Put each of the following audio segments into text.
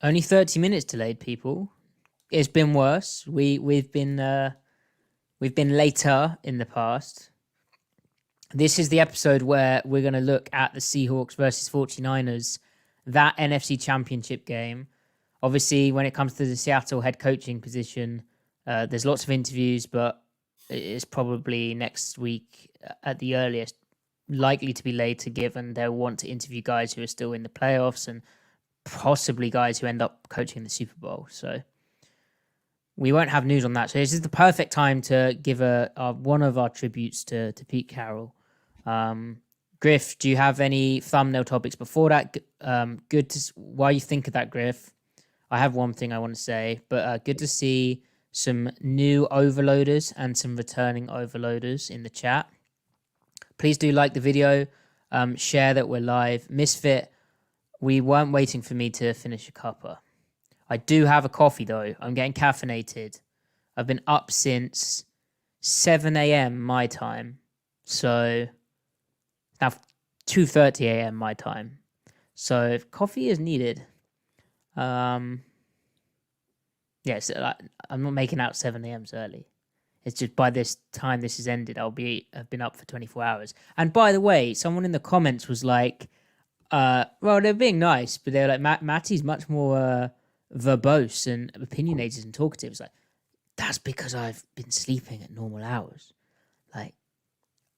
Only 30 minutes delayed, people. It's been worse. We've been later in the past. This is the episode where we're going to look at the Seahawks versus 49ers, that NFC Championship game. Obviously, when it comes to the Seattle head coaching position, there's lots of interviews, but it's probably next week at the earliest, likely to be later, given they'll want to interview guys who are still in the playoffs and possibly guys who end up coaching the Super Bowl. So we won't have news on that. So this is the perfect time to give one of our tributes to Pete Carroll. Griff, do you have any thumbnail topics before that? Good to while you think of that, Griff. I have one thing I want to say, but good to see some new overloaders and some returning overloaders in the chat. Please do like the video, share that we're live. Misfit, we weren't waiting for me to finish a cuppa. I do have a coffee though. I'm getting caffeinated. I've been up since 7 a.m. my time. So now 2:30 a.m. my time. So if coffee is needed, yes, I'm not making out 7 a.m.'s early. It's just by this time this has ended, I've been up for 24 hours. And by the way, someone in the comments was like, well, they're being nice, but they're like, Matty's much more verbose and opinionated and talkative. It's like, that's because I've been sleeping at normal hours. Like,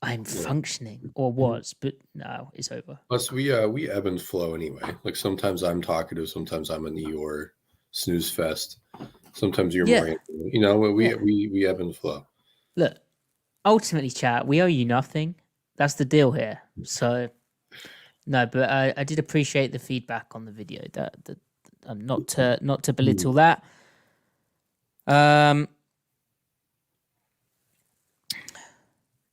I'm functioning, or was, but no, it's over. Plus, we ebb and flow anyway. Like sometimes I'm talkative, sometimes I'm an Eeyore snooze fest. Sometimes you're more, we ebb and flow. Look, ultimately, chat, we owe you nothing. That's the deal here. So, no, but I did appreciate the feedback on the video. That not to belittle that.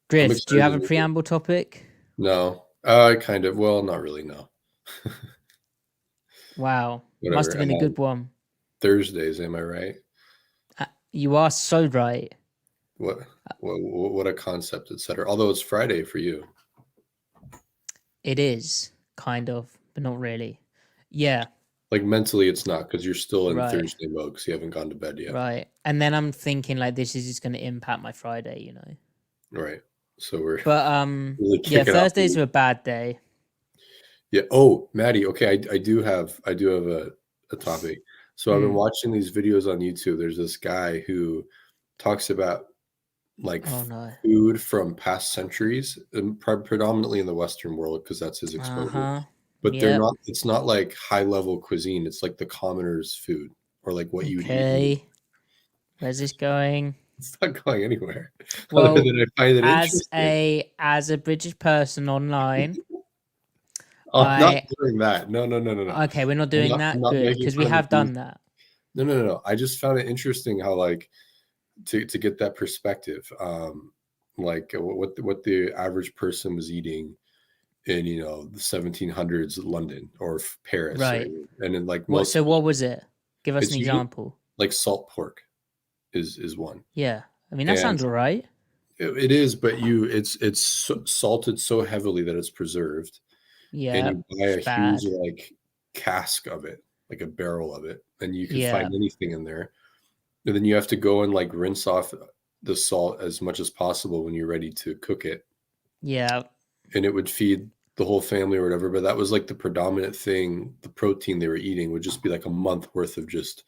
Griff, do you have a preamble topic? No, kind of. Well, not really. No. Wow, must have been a good one. Thursdays, am I right? You are so right. What a concept, etc. Although it's Friday for you. It is kind of, but not really. Yeah. Like mentally, it's not because you're still in Thursday mode because you haven't gone to bed yet. Right, and then I'm thinking like this is just going to impact my Friday, you know. Right. So we're. But really Thursdays are a bad day. Yeah. Oh, Matty. Okay, I do have a topic. So I've been watching these videos on YouTube. There's this guy who talks about like food from past centuries, and predominantly in the Western world because that's his exposure. But they're not. It's not like high level cuisine. It's like the commoner's food or like what you eat. Where's this going? It's not going anywhere. Well, other than I find it interesting. As a British person online. I'm not doing that. No. Okay, we're not doing that. Good, because we have done that. No. I just found it interesting how like to get that perspective, like what the average person was eating in the 1700s London or Paris, right? And in like so what was it? Give us an example. Like salt pork is one. Yeah, I mean that sounds all right. It is, but it's salted so heavily that it's preserved. Yeah, and you buy a huge like cask of it, like a barrel of it, and you can find anything in there. And then you have to go and like rinse off the salt as much as possible when you're ready to cook it. Yeah. And it would feed the whole family or whatever. But that was like the predominant thing. The protein they were eating would just be like a month worth of just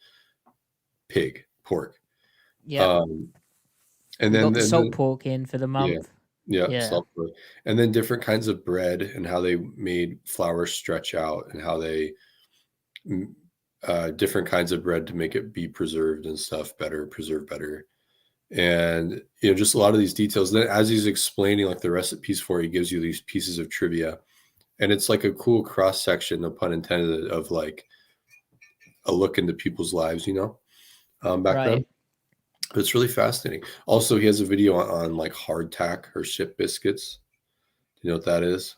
pork. Yeah. And then the salt pork in for the month. Yeah. Salt pork. And then different kinds of bread and how they made flour stretch out and how they different kinds of bread to make it be preserved and stuff preserved better. And, just a lot of these details. Then as he's explaining like the recipes he gives you these pieces of trivia, and it's like a cool cross section, no pun intended, of like a look into people's lives, back then. It's really fascinating. Also, he has a video on like hardtack or ship biscuits. Do you know what that is?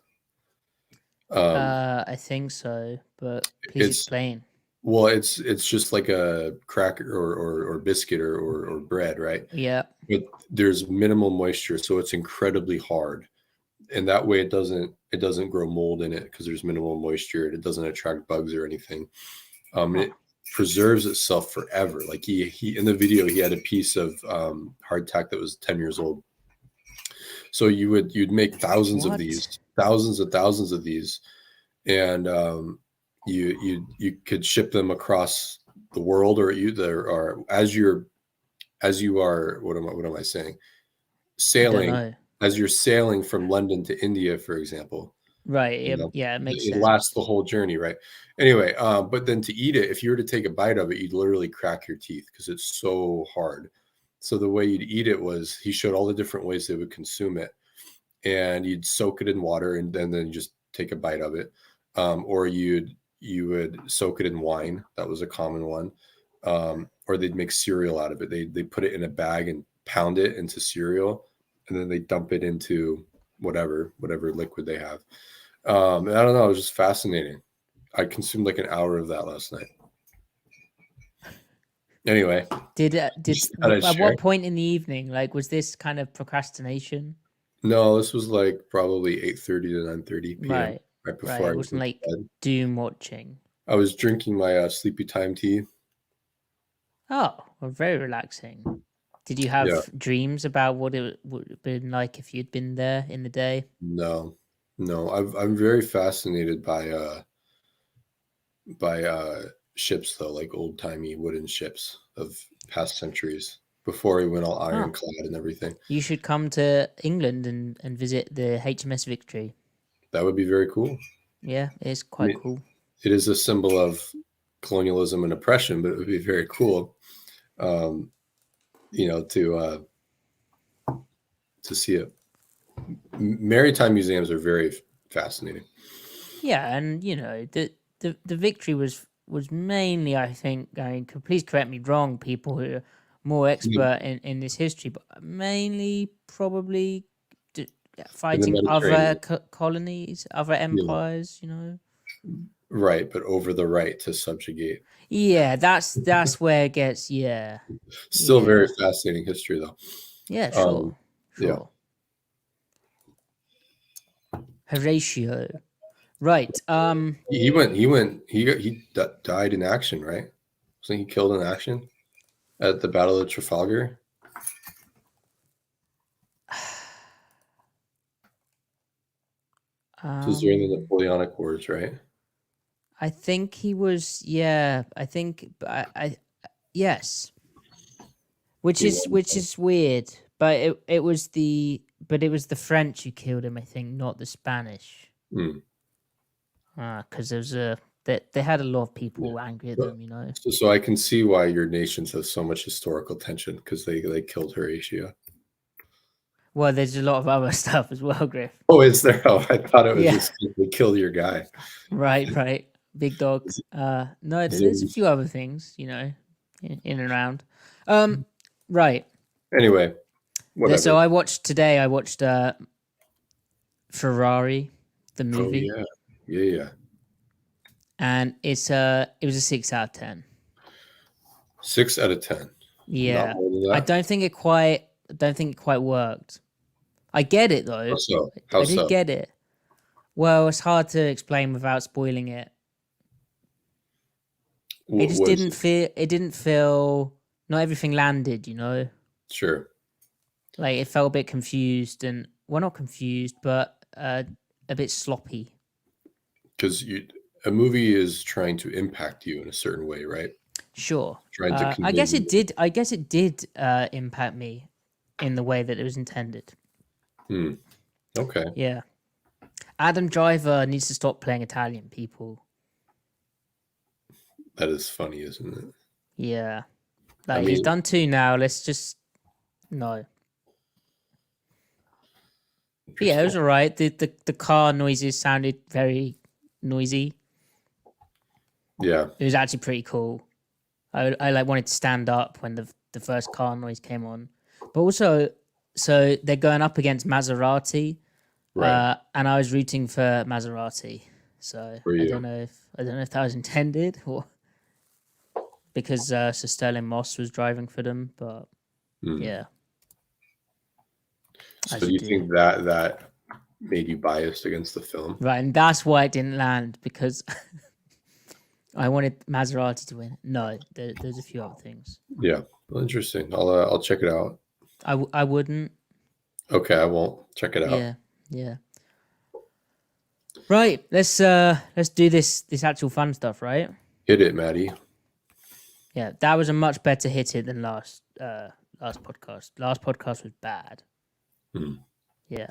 I think so, but please explain. Well, it's just like a cracker or biscuit or bread, right? Yeah. But there's minimal moisture, so it's incredibly hard, and that way it doesn't grow mold in it because there's minimal moisture. It doesn't attract bugs or anything. preserves itself forever. Like he in the video, he had a piece of hardtack that was 10 years old. So you'd make thousands of these, thousands of these, and you could ship them across the world, or as you are, what am I saying? Sailing, as you're sailing from London to India, for example. Right. It makes sense. It lasts the whole journey, right? Anyway, but then to eat it, if you were to take a bite of it, you'd literally crack your teeth because it's so hard. So the way you'd eat it was, he showed all the different ways they would consume it, and you'd soak it in water and then just take a bite of it, or you would soak it in wine. That was a common one, or they'd make cereal out of it. They put it in a bag and pound it into cereal, and then they dump it into whatever liquid they have. And I don't know, it was just fascinating. I consumed like an hour of that last night. Anyway, at what point in the evening? Like, was this kind of procrastination? No, this was like probably 8:30 to 9:30 p.m. Right before it wasn't like doom watching. I was drinking my sleepy time tea. Oh, well, very relaxing. Did you have dreams about what it would have been like if you'd been there in the day? No. I'm very fascinated by ships, though, like old timey wooden ships of past centuries, before we went all ironclad and everything. You should come to England and visit the HMS Victory. That would be very cool. Yeah, it's quite cool. It is a symbol of colonialism and oppression, but it would be very cool, to see it. Maritime museums are very fascinating. Yeah, and the Victory was mainly, I think, please correct me wrong, people who are more expert in this history, but mainly probably fighting other colonies, other empires, Right, but over the right to subjugate. Yeah, that's where it gets, Still very fascinating history, though. Yeah, sure. Yeah. Horatio. Right. He died in action, right? Wasn't he killed in action at the Battle of Trafalgar? This was during the Napoleonic Wars, right? I think he was. Yeah, I think. Yes. Which is weird, but it was the French who killed him. I think, not the Spanish. Because they had a lot of people angry at them, So I can see why your nations have so much historical tension, because they killed Horatio. Well, there's a lot of other stuff as well, Griff. Oh, is there? Oh, I thought it was just they killed your guy. Right. Big dog. No, there's a few other things, in and around. Right. Anyway, whatever. So I watched Ferrari, the movie. Oh, yeah. And it was a 6 out of 10. 6 out of 10. Yeah. I don't think it quite worked. I get it though. How so? I did get it. Well, it's hard to explain without spoiling it. It just didn't feel not everything landed, Sure. Like it felt a bit confused not confused, but a bit sloppy. Because a movie is trying to impact you in a certain way, right? Sure. I guess it did impact me in the way that it was intended. Okay. Yeah. Adam Driver needs to stop playing Italian people. That is funny, isn't it? Yeah. He's done 2 now. Let's just no. But yeah, it was all right. The car noises sounded very noisy. Yeah. It was actually pretty cool. I wanted to stand up when the first car noise came on. But also, so they're going up against Maserati. Right. And I was rooting for Maserati. So I don't know if that was intended or because Sir Sterling Moss was driving for them, but yeah. So do you think that made you biased against the film? Right, and that's why it didn't land, because I wanted Maserati to win. No, there's a few other things. Yeah, well, interesting. I'll check it out. I wouldn't. Okay, I won't. Check it out. Yeah. Right, let's do this actual fun stuff, right? Hit it, Matty. Yeah, that was a much better hit it than last podcast. Last podcast was bad. Yeah.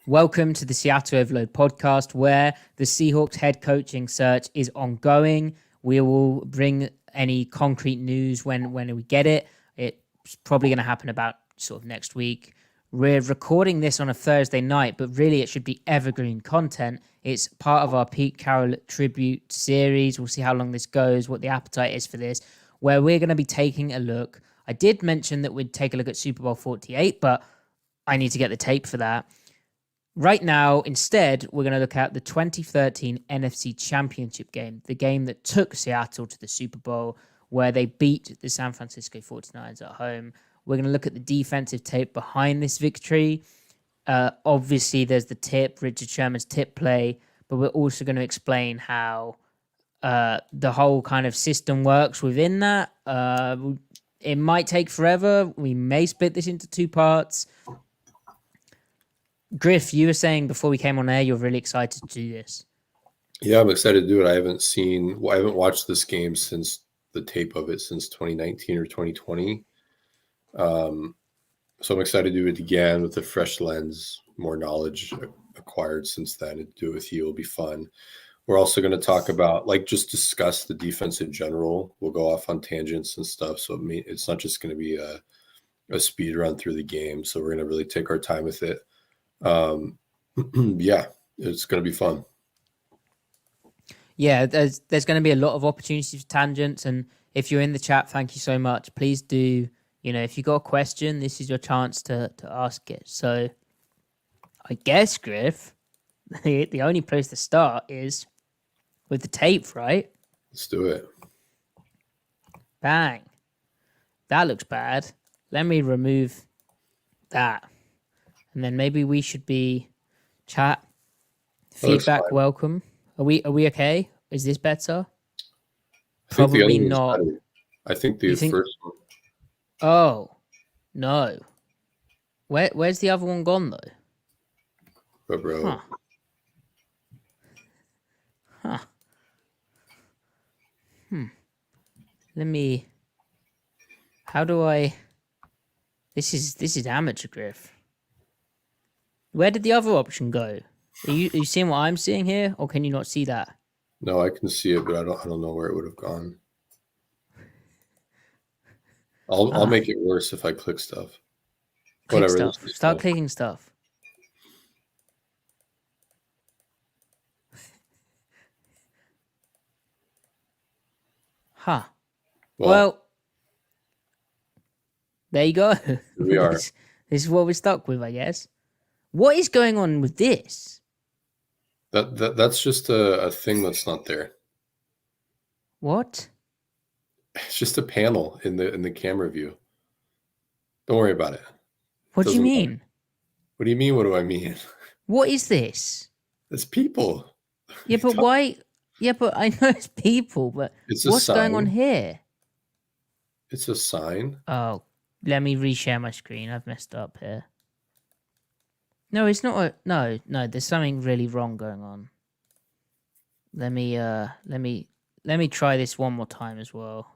Welcome to the Seattle Overload podcast, where the Seahawks head coaching search is ongoing. We will bring any concrete news when we get it. It's probably going to happen about sort of next week. We're recording this on a Thursday night, but really it should be evergreen content. It's part of our Pete Carroll tribute series. We'll see how long this goes, what the appetite is for this, where we're going to be taking a look. I did mention that we'd take a look at Super Bowl XLVIII, but I need to get the tape for that. Right now, instead, we're going to look at the 2013 NFC Championship game, the game that took Seattle to the Super Bowl, where they beat the San Francisco 49ers at home. We're going to look at the defensive tape behind this victory. Obviously, there's the tip, Richard Sherman's tip play, but we're also going to explain how the whole kind of system works within that. It might take forever. We may split this into two parts. Griff, you were saying before we came on air, you're really excited to do this. Yeah, I'm excited to do it. I haven't watched this game since the tape of it since 2019 or 2020. So I'm excited to do it again with a fresh lens, more knowledge acquired since then. To do it with you will be fun. We're also going to talk about, just discuss the defense in general. We'll go off on tangents and stuff. So it's not just going to be a speed run through the game. So we're going to really take our time with it. Yeah, it's going to be fun. Yeah, there's going to be a lot of opportunities for tangents, and if you're in the chat, thank you so much. Please do, if you got a question, this is your chance to ask it. So I guess, Griff, the only place to start is with the tape, right? Let's do it. Bang. That looks bad. Let me remove that. And then maybe we should be chat. Feedback welcome. Are we okay? Is this better? Probably not. I think the first one. Oh no. Where's the other one gone though? Bro. Huh. Let me. How do I? This is amateur, Griff. Where did the other option go? Are you seeing what I'm seeing here, or can you not see that? No, I can see it, but I don't know where it would have gone. I'll make it worse if I click stuff. Click stuff. Start clicking stuff. Huh. Well, there you go. Here we are. This is what we're stuck with, I guess. What is going on with this? That's just a thing that's not there. What? It's just a panel in the camera view. Don't worry about it. What do you mean? Matter. What do you mean? What do I mean? What is this? It's people. Yeah, but why? Yeah, but I know it's people, but what's going on here? It's a sign. Oh, let me reshare my screen. I've messed up here. No, it's not. No. There's something really wrong going on. Let me try this one more time as well.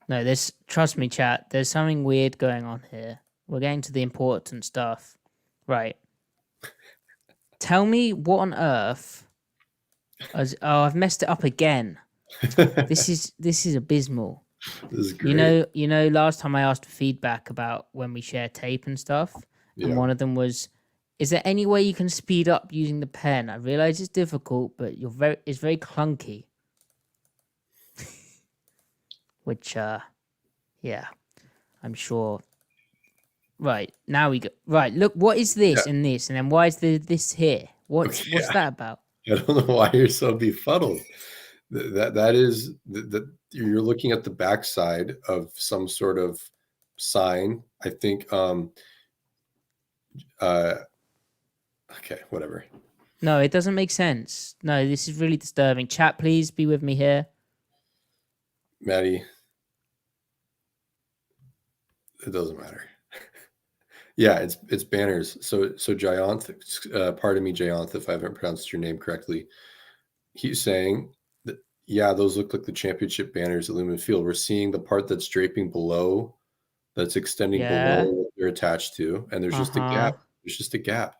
No, trust me, chat. There's something weird going on here. We're getting to the important stuff, right? Tell me what on earth. I've messed it up again. This is abysmal. This is great. You know. Last time I asked for feedback about when we share tape and stuff, and one of them was, is there any way you can speed up using the pen? I realize it's difficult, but it's very clunky. Which, yeah, I'm sure. Right, now we go. Right, look, what is this and this? And then why is this here? What's that about? I don't know why you're so befuddled. That is that you're looking at the backside of some sort of sign. I think Okay, whatever. No, it doesn't make sense. No, this is really disturbing. Chat, please be with me here. Matty, it doesn't matter. Yeah, it's banners. So Jayanth, pardon me, Jayanth, if I haven't pronounced your name correctly. He's saying that, yeah, those look like the championship banners at Lumen Field. We're seeing the part that's draping below, that's extending below Yeah. what they're attached to, and there's just a Uh-huh. gap. There's just a gap.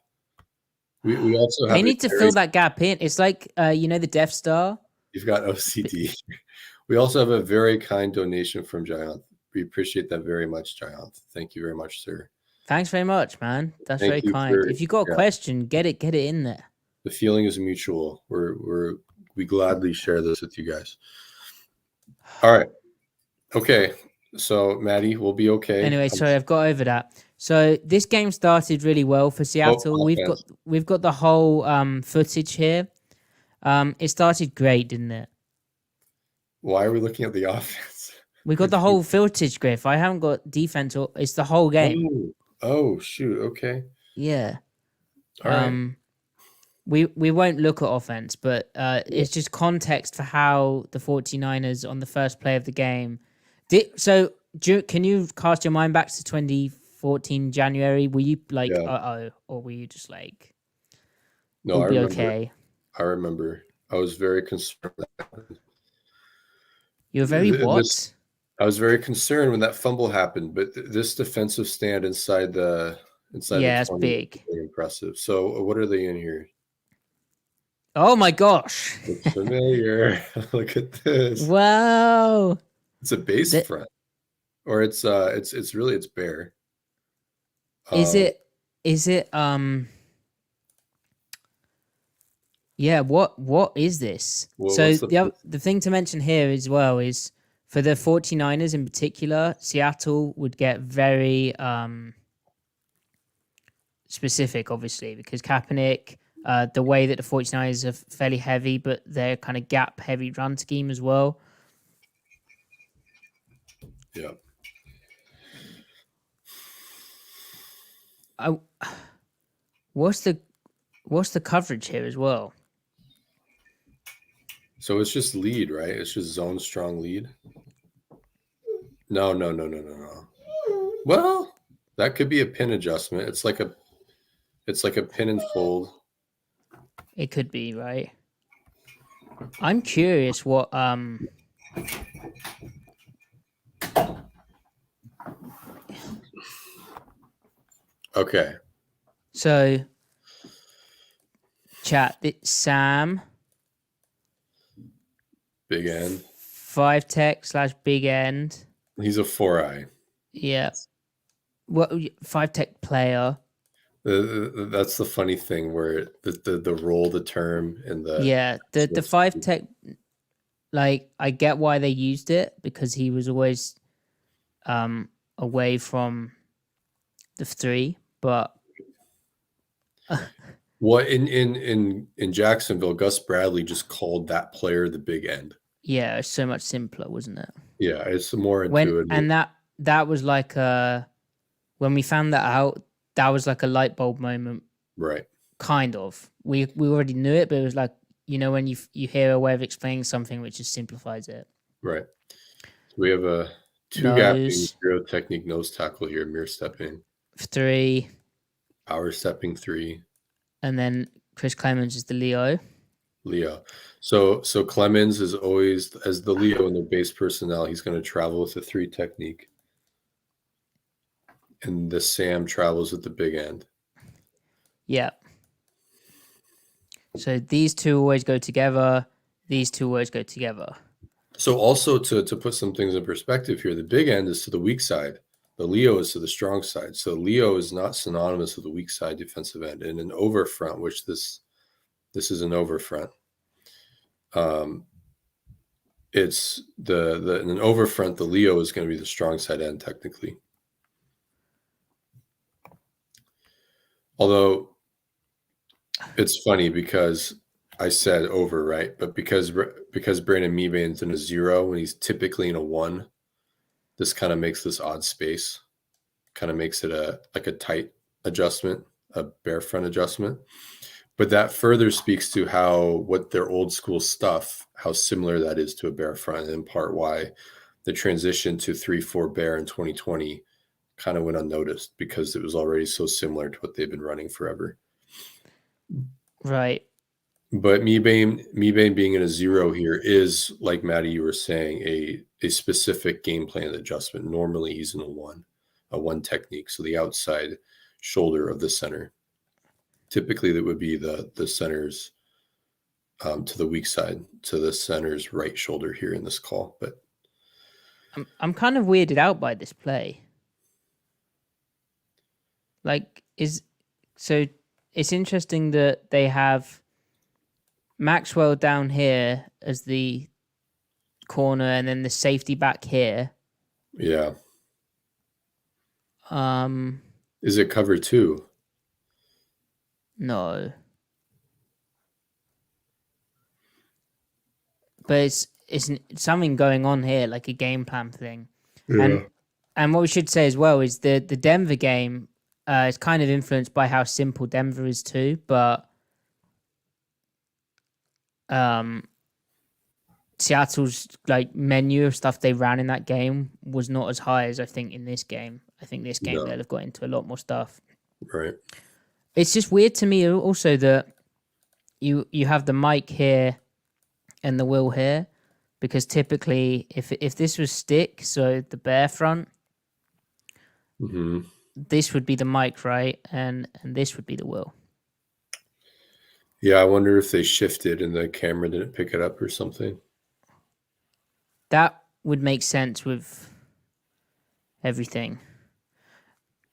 We also They have need to fill that gap in. It's like, the Death Star. You've got OCD. We also have a very kind donation from Jayanth. We appreciate that very much, Jayanth. Thank you very much, sir. Thanks very much, man. That's Thank very you kind. for- If you got a yeah. question, get it in there. The feeling is mutual. We gladly share this with you guys. All right. Okay. So Matty, we'll be okay. Anyway, sorry, I've got over that. So this game started really well for Seattle. offense. We've got the whole footage here. It started great, didn't it? Why are we looking at the offense? We got the whole footage, Griff. I haven't got defense. It's the whole game. Oh shoot. Okay. Yeah. All right. We won't look at offense, but it's just context for how the 49ers on the first play of the game can you cast your mind back to 2014 January? Were you like, or were you just like, No, it'll I be remember. okay? I remember. I was very concerned. You were very what? I was very concerned when that fumble happened, but this defensive stand inside the it's big. Very impressive. So what are they in here? Oh my gosh. It's familiar. Look at this. Wow. It's a base front. Or it's really bare. Is it yeah, what is this? Well, so the thing to mention here as well is for the 49ers in particular, Seattle would get very specific, obviously, because Kaepernick, the way that the 49ers are fairly heavy, but they're kind of gap heavy run scheme as well. Yeah. What's the coverage here as well? So it's just lead, right? It's just zone strong lead. No. Well, that could be a pin adjustment. It's like a pin and fold. It could be, right? I'm curious what Okay. So chat, Sam Big end. 5-tech/big end. He's a 4-eye. Yeah. What 5-tech player? That's the funny thing where the role, the term, and the the 5-tech. Like, I get why they used it because he was always away from the 3, but what in Jacksonville, Gus Bradley just called that player the big end. Yeah, it's so much simpler, wasn't it? Yeah, it's more intuitive. And that was like when we found that out, that was like a light bulb moment. Right. Kind of. We already knew it, but it was like, when you hear a way of explaining something which just simplifies it. Right. So we have a 2-gapping 0 technique nose tackle here, mirror stepping. 3. Power stepping 3. And then Chris Clemens is the Leo. So Clemens is always, as the Leo in the base personnel, he's going to travel with the 3 technique. And the Sam travels with the big end. Yeah. So these two always go together. These two always go together. So also to put some things in perspective here, the big end is to the weak side. The Leo is to the strong side. So Leo is not synonymous with the weak side defensive end. And an over front, which this is an over front. It's in an over front, the Leo is going to be the strong side end technically. Although it's funny because I said over, right? But because Brandon Meeban's in a 0 when he's typically in a 1, this kind of makes this odd space, kind of makes it a tight adjustment. a bear front adjustment. But that further speaks to what their old school stuff, how similar that is to a bear front, and in part why the transition to 3-4 bear in 2020 kind of went unnoticed, because it was already so similar to what they've been running forever. Right. But Mebane being in a 0 here is, like Matty, you were saying, a specific game plan adjustment. Normally he's in a 1 technique, so the outside shoulder of the center. Typically that would be the center's to the weak side, to the center's right shoulder here in this call. But I'm kind of weirded out by this play. Like, so it's interesting that they have Maxwell down here as the corner and then the safety back here. Yeah. Is it cover 2? No. But it's something going on here, like a game plan thing. Yeah. And what we should say as well is the Denver game is kind of influenced by how simple Denver is too, but Seattle's like menu of stuff they ran in that game was not as high as I think in this game. I think this game they'd have got into a lot more stuff. Right. It's just weird to me also that you have the mic here and the will here, because typically if this was stick, so the bear front, this would be the mic, right? And this would be the will. Yeah, I wonder if they shifted and the camera didn't pick it up or something. That would make sense with everything.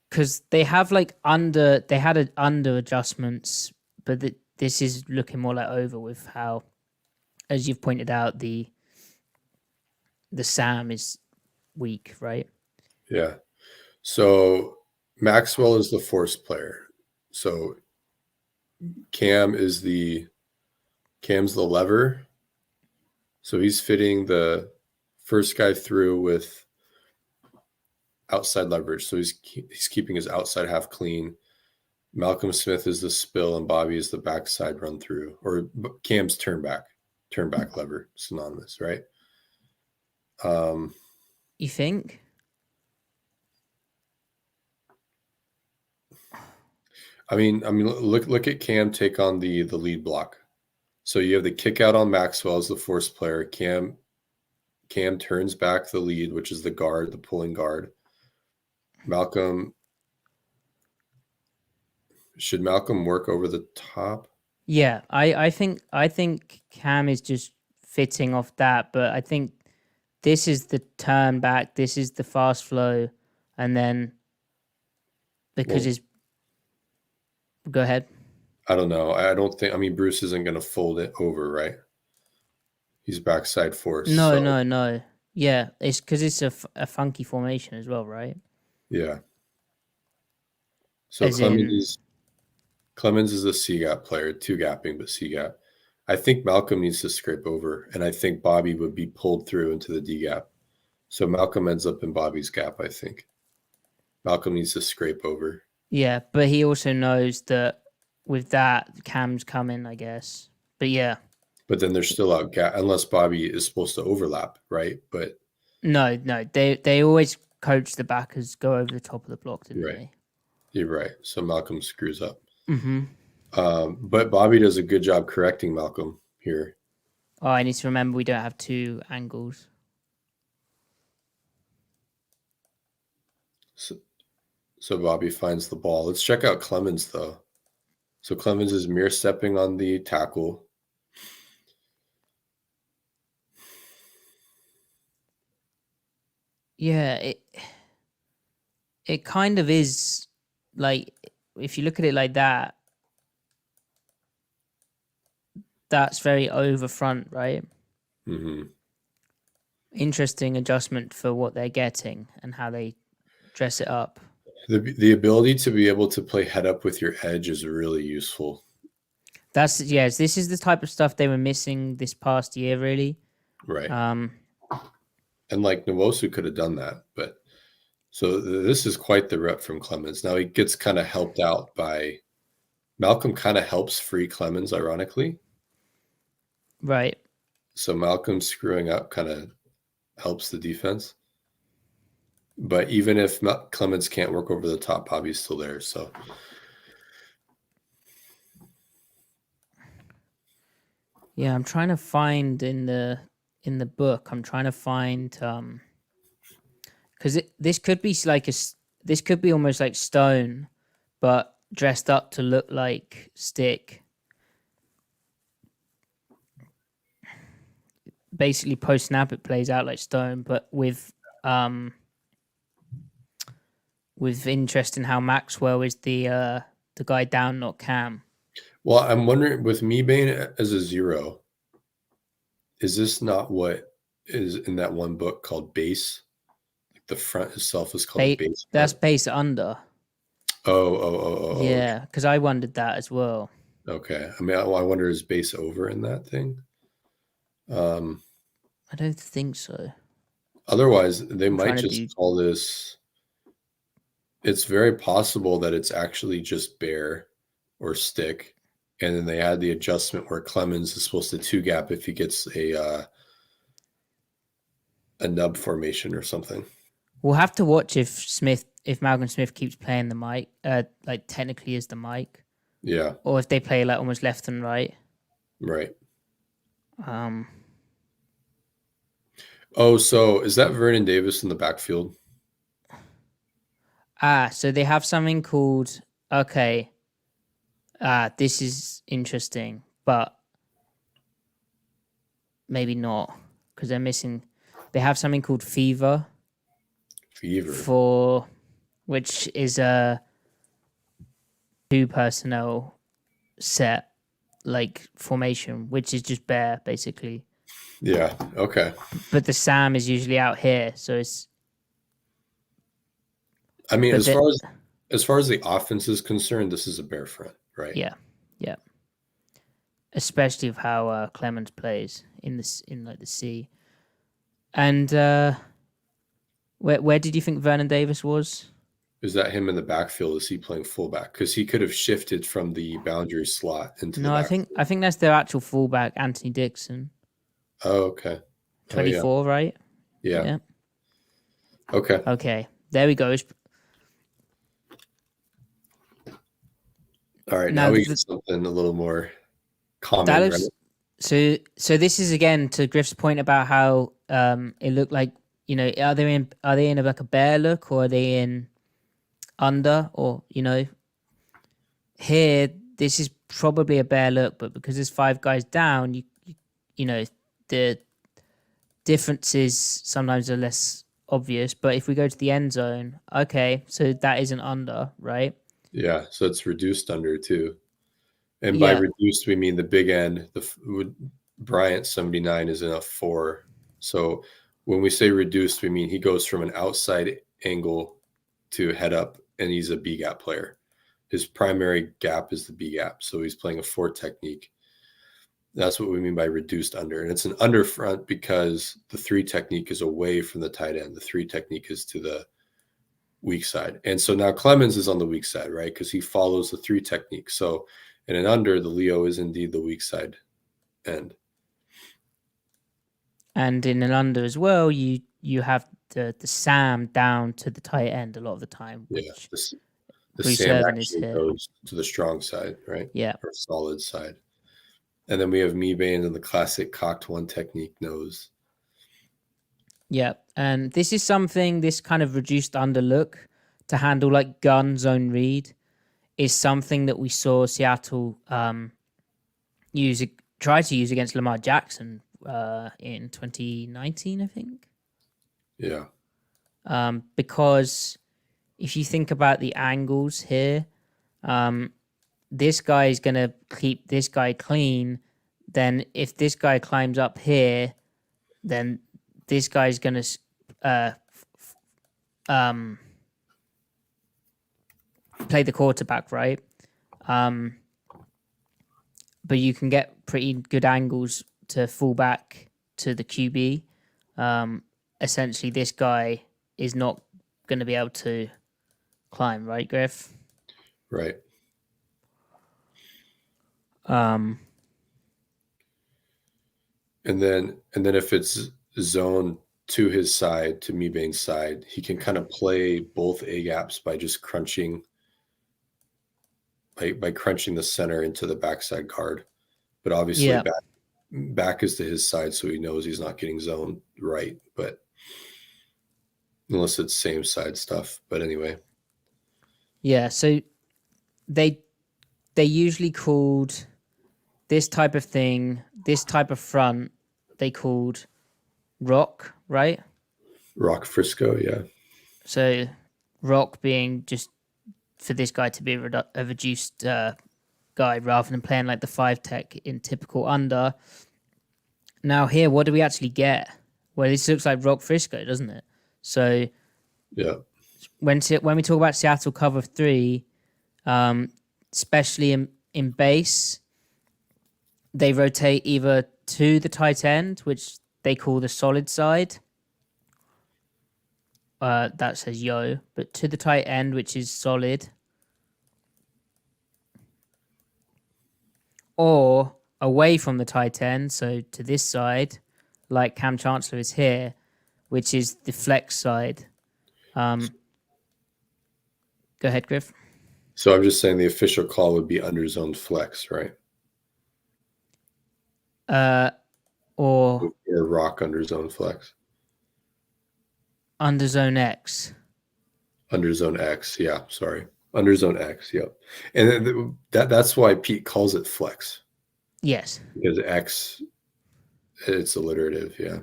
Because they have like under adjustments, but this is looking more like over with how, as you've pointed out, the Sam is weak, right? Yeah. So Maxwell is the force player. So Cam's the lever. So he's fitting the first guy through with outside leverage. So he's keeping his outside half clean. Malcolm Smith is the spill and Bobby is the backside run through, or Cam's turn back lever, synonymous, right? You think? I mean, look at Cam take on the lead block. So you have the kick out on Maxwell as the force player. Cam turns back the lead, which is the guard, the pulling guard. Should Malcolm work over the top? Yeah, I think Cam is just fitting off that, but I think this is the turn back, this is the fast flow, and then because go ahead. I don't know. I mean, Bruce isn't going to fold it over, right? He's backside force. No. Yeah, it's because it's a funky formation as well, right? Yeah. So Clemens is a C-gap player, 2-gapping, but C-gap. I think Malcolm needs to scrape over, and I think Bobby would be pulled through into the D-gap. So Malcolm ends up in Bobby's gap, I think. Malcolm needs to scrape over. Yeah, but he also knows that with that, Cam's coming, I guess. But yeah. But then they're still out gap, unless Bobby is supposed to overlap, right? But no, they always coach the backers go over the top of the block, didn't they? You're right. So Malcolm screws up. Mm-hmm. But Bobby does a good job correcting Malcolm here. Oh, I need to remember we don't have 2 angles. So Bobby finds the ball. Let's check out Clemens, though. So Clemens is mirror stepping on the tackle. Yeah, it kind of is, like, if you look at it like that, that's very over front, right? Mm-hmm. Interesting adjustment for what they're getting and how they dress it up. The ability to be able to play head up with your edge is really useful. This is the type of stuff they were missing this past year, really. Right. And like Nwosu could have done that, but so this is quite the rep from Clemens. Now he gets kind of helped out by Malcolm kind of helps free Clemens, ironically. Right. So Malcolm screwing up kind of helps the defense. But even if Clemens can't work over the top, Bobby's still there. So Yeah, I'm trying to find in the book. I'm trying to find because this could be like this could be almost like Stone, but dressed up to look like Stick. Basically, post snap it plays out like Stone, but with interest in how Maxwell is the guy down, not Cam. well, I'm wondering with Mebane as a 0, is this not what is in that one book called base? Like the front itself is called a base That's front. base under. Oh. Yeah, because I wondered that as well. Okay. I mean, I wonder is base over in that thing? I don't think so. Otherwise, they I'm might trying to just call this. It's very possible that it's actually just bear or stick, and then they add the adjustment where Clemens is supposed to 2-gap if he gets a nub formation or something. We'll have to watch if Malcolm Smith keeps playing the mic, like technically is the mic, Yeah, or if they play like almost left and right. right. Um, Oh, so is that Vernon Davis in the backfield? so they have something called okay. This is interesting, but maybe not because they're missing. They have something called Fever Fever. which is a 2 personnel set like formation, which is just bear basically. Yeah. Okay. But the Sam is usually out here, so it's. I mean, But as far as the offense is concerned, this is a bear front, right? yeah, especially of how Clemens plays in like the C. And where did you think Vernon Davis was? Is that him in the backfield? Is he playing fullback? Because he could have shifted from the boundary slot into the No, backfield. I think that's their actual fullback, Anthony Dixon. Oh, okay. 24, right? Yeah. Okay. Okay, there we go. All right. Now we get something a little more common, that right? looks so. This is again to Griff's point about how it looked like, are they in like a bear look, or are they in under, or here this is probably a bear look, but because there's 5 guys down, you know the differences sometimes are less obvious. But if we go to the end zone, okay, so that is an under, right? Yeah. So it's reduced under too. And by Yeah, reduced, we mean the big end. Bryant 79 is in a 4. So when we say reduced, we mean he goes from an outside angle to head up, and he's a B gap player. His primary gap is the B gap. So he's playing a 4 technique. That's what we mean by reduced under. And it's an under front because the 3 technique is away from the tight end. The 3 technique is to the weak side. And so now Clemens is on the weak side, right? Because he follows the 3 technique. So in an under, the Leo is indeed the weak side end. and in an under as well, you have the Sam down to the tight end a lot of the time, which the Bruce Sam Irvin is actually here. goes to the strong side, right? Yeah. Or solid side. And then we have Mebane and the classic cocked 1 technique nose. Yeah, and this is something, this kind of reduced under look to handle like gun zone read is something that we saw Seattle try to use against Lamar Jackson in 2019, I think. Yeah. Because if you think about the angles here, this guy is going to keep this guy clean. Then if this guy climbs up here, then this guy's going to play the quarterback, right? But you can get pretty good angles to fall back to the QB. Essentially, this guy is not going to be able to climb, right, Griff? Right. Um, And then if it's zone to his side, to Meebane's side, he can kind of play both A gaps by just crunching by crunching the center into the backside guard. But obviously yeah, back is to his side, so he knows he's not getting zoned right. But unless it's same side stuff. But anyway. yeah. So they usually called this type of thing, this type of front, they called rock, right? Rock Frisco, yeah. So rock being just for this guy to be a reduced guy rather than playing like the 5 tech in typical under. Now here, what do we actually get? Well, this looks like rock Frisco, doesn't it? So yeah, when we talk about Seattle cover 3, especially in base, they rotate either to the tight end, which they call the solid side. That says yo, but to the tight end, which is solid. Or away from the tight end, so to this side, like Cam Chancellor is here, which is the flex side. Go ahead, Griff. So I'm just saying the official call would be under zone flex, right? Or rock under zone flex. Under zone X. Under zone X, yeah, sorry. Under zone X, yep. And that's why Pete calls it flex. Yes. Because X, it's alliterative, yeah.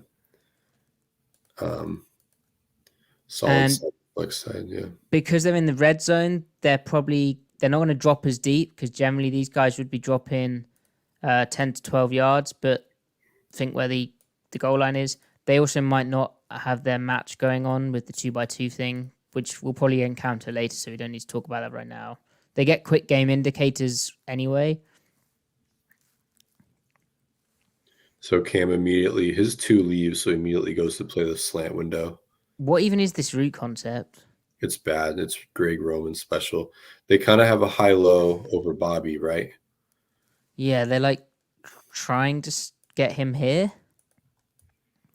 Solid side, flex side, yeah. Because they're in the red zone, they're not going to drop as deep, because generally these guys would be dropping 10 to 12 yards, but think where the goal line is. They also might not have their match going on with the 2x2 thing, which we'll probably encounter later, so we don't need to talk about that right now. They get quick game indicators anyway. So Cam immediately, his 2 leaves, so he immediately goes to play the slant window. What even is this route concept? It's bad. It's Greg Roman special. They kind of have a high-low over Bobby, right? Yeah, they're like trying to get him here,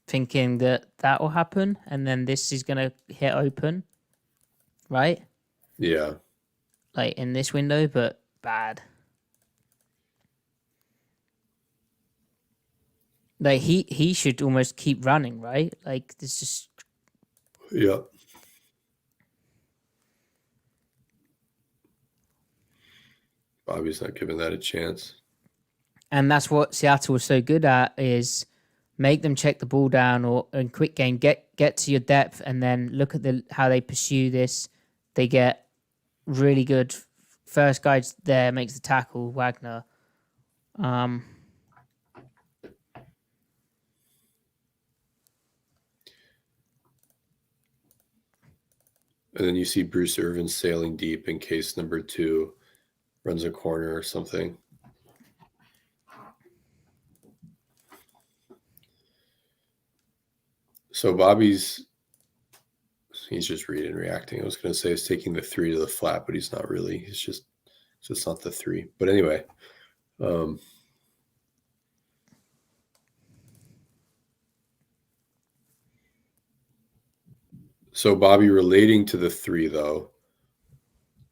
thinking that will happen, and then this is going to hit open, right? Yeah. Like in this window, but bad. Like he should almost keep running, right? Like this just... Yeah. Bobby's not giving that a chance. And that's what Seattle was so good at, is make them check the ball down, or in quick game get to your depth, and then look at how they pursue this. They get really good. First guy there makes the tackle, Wagner. And then you see Bruce Irvin sailing deep in case number 2 runs a corner or something. So Bobby's just reading and reacting. I was going to say he's taking the 3 to the flat, but he's not really. He's just not the 3. But anyway, so Bobby relating to the 3, though,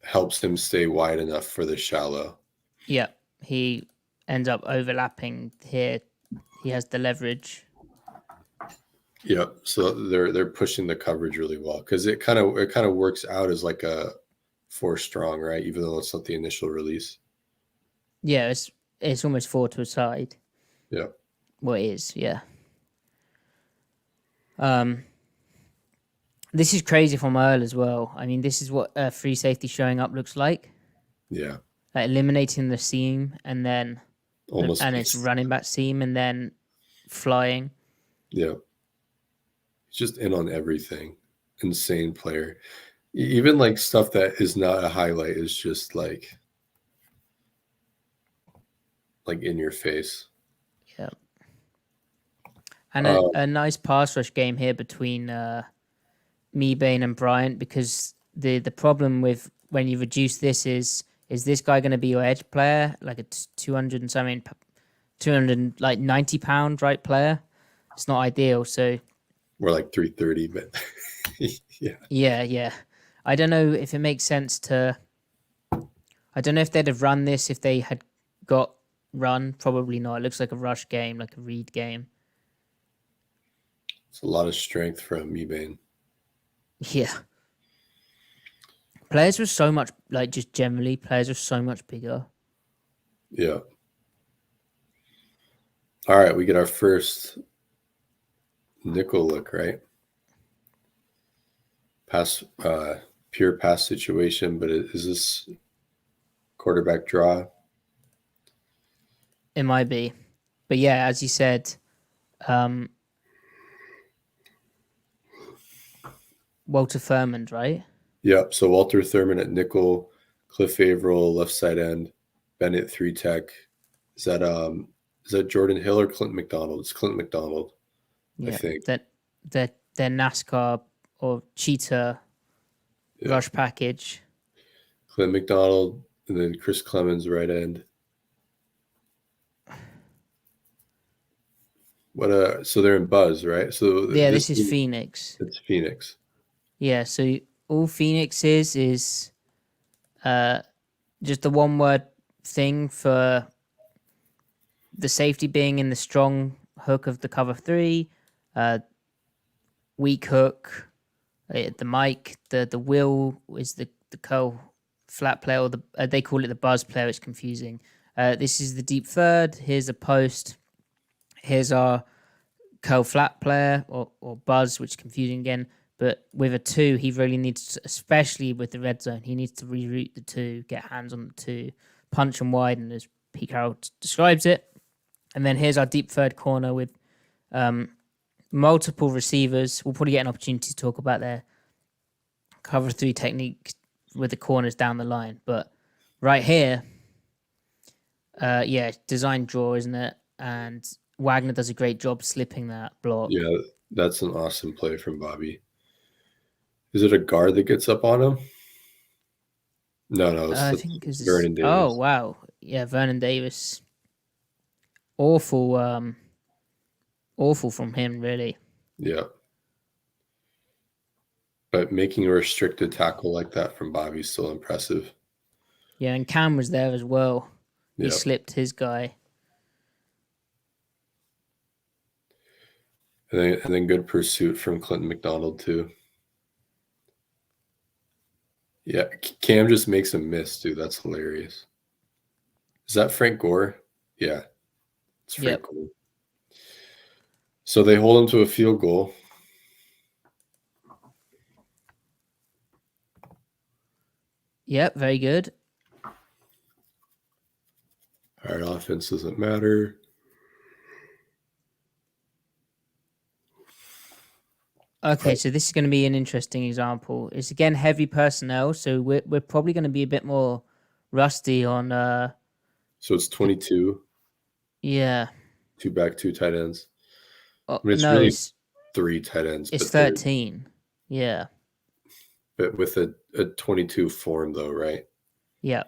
helps him stay wide enough for the shallow. Yeah, he ends up overlapping here. He has the leverage. Yep. So they're pushing the coverage really well, because it kind of works out as like a 4 strong, right? Even though it's not the initial release. Yeah, it's almost 4 to a side. Yeah. Well, it is, yeah. This is crazy from Earl as well. I mean, this is what a free safety showing up looks like. Yeah. Like eliminating the seam, and then almost, and it's running back seam and then flying. Yeah. He's just in on everything. Insane player. Even like stuff that is not a highlight is just like in your face. Yeah. And a nice pass rush game here between Meebane and Bryant, because the problem with when you reduce this is is this guy going to be your edge player, like a 200 and something, 290 pound right player? It's not ideal. So We're like 330, but yeah. yeah. I don't know if it makes sense to. I don't know if they'd have run this if they had got run. Probably not. It looks like a rush game, like a read game. It's a lot of strength from Mebane. Yeah. Players were so much, like, just generally, players are so much bigger. Yeah. All right, we get our first nickel look, right? Pure pass situation, but is this quarterback draw? It might be. But yeah, as you said, Walter Thurmond, right? Yep. So Walter Thurmond at nickel, Cliff Averill left side end, Bennett 3 tech. Is that Jordan Hill or Clint McDonald? It's Clint McDonald, I think. That their NASCAR or cheetah rush package. Clint McDonald and then Chris Clemens right end. So they're in Buzz, right? So yeah, this is Phoenix. It's Phoenix. Yeah, so all Phoenix is just the one word thing for the safety being in the strong hook of the cover 3, weak hook, the mic, the will is the curl flat player, or they call it the buzz player. It's confusing. This is the deep third. Here's a post. Here's our curl flat player or buzz, which is confusing again. But with a 2, he really needs to, especially with the red zone, he needs to reroute the 2, get hands on the 2, punch and widen, as Pete Carroll describes it. And then here's our deep third corner with multiple receivers. We'll probably get an opportunity to talk about their cover 3 technique with the corners down the line. But right here, design draw, isn't it? And Wagner does a great job slipping that block. Yeah, that's an awesome play from Bobby. Is it a guard that gets up on him? No, I think it's Vernon Davis. Oh, wow. Yeah, Vernon Davis. Awful from him, really. Yeah. But making a restricted tackle like that from Bobby is still impressive. Yeah, and Cam was there as well. He slipped his guy. And then good pursuit from Clinton McDonald, too. Yeah, Cam just makes a miss, dude. That's hilarious. Is that Frank Gore? Yeah, it's Frank Gore. So they hold him to a field goal. Yep, very good. All right, offense doesn't matter. Okay, so this is going to be an interesting example. It's again heavy personnel, so we're probably going to be a bit more rusty on. So it's 22. Yeah. 2 back, 2 tight ends. Oh, I mean, it's 3 tight ends. It's 13. Yeah. But with a 22 form, though, right? Yeah.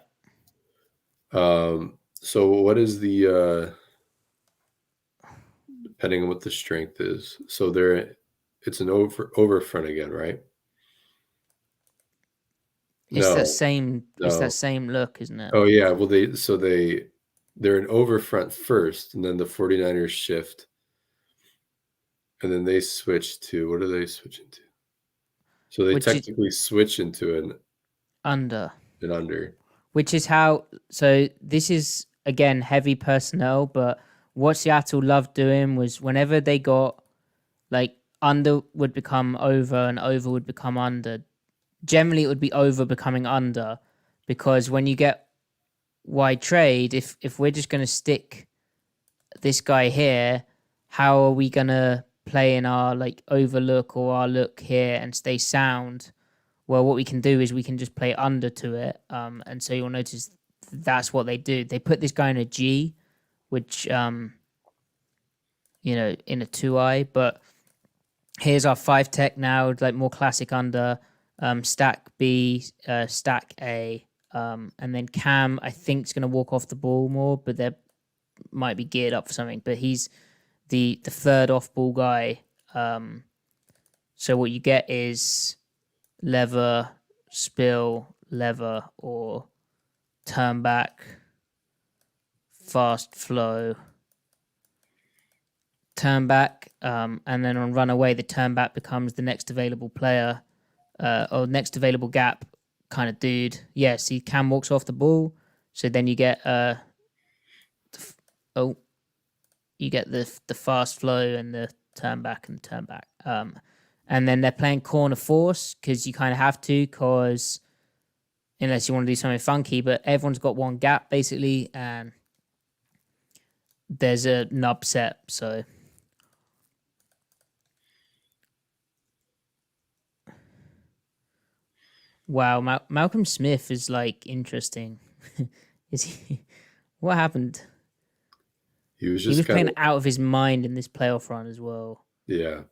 So what is the depending on what the strength is? So it's an over front again, right? It's that same look, isn't it? Oh yeah. Well, they're an over front first, and then the 49ers shift, and then they switch to, what are they switching to? So they technically switch into an under. An under. Which is how, so this is again heavy personnel, but what Seattle loved doing was whenever they got like under would become over and over would become under. Generally, it would be over becoming under, because when you get wide trade, if we're just going to stick this guy here, how are we going to play in our like overlook or our look here and stay sound? Well, what we can do is we can just play under to it. And so you'll notice that's what they do. They put this guy in a G, which, in a 2-eye, but here's our 5 tech now, like more classic under, stack B, stack A, And then Cam, I think, is going to walk off the ball more, but they might be geared up for something. But he's the third off ball guy. So what you get is lever, spill, lever, or turn back, fast flow, turn back, and then on run away, the turn back becomes the next available player or next available gap kind of dude. Yeah, see, Cam walks off the ball, so then you get you get the fast flow and the turn back and the turn back. And then they're playing corner force because you kind of have to, because unless you want to do something funky, but everyone's got one gap basically, and there's a nub set, so. Wow, Malcolm Smith is like interesting. Is he? What happened? He was He just was kind playing of, out of his mind in this playoff run as well. yeah.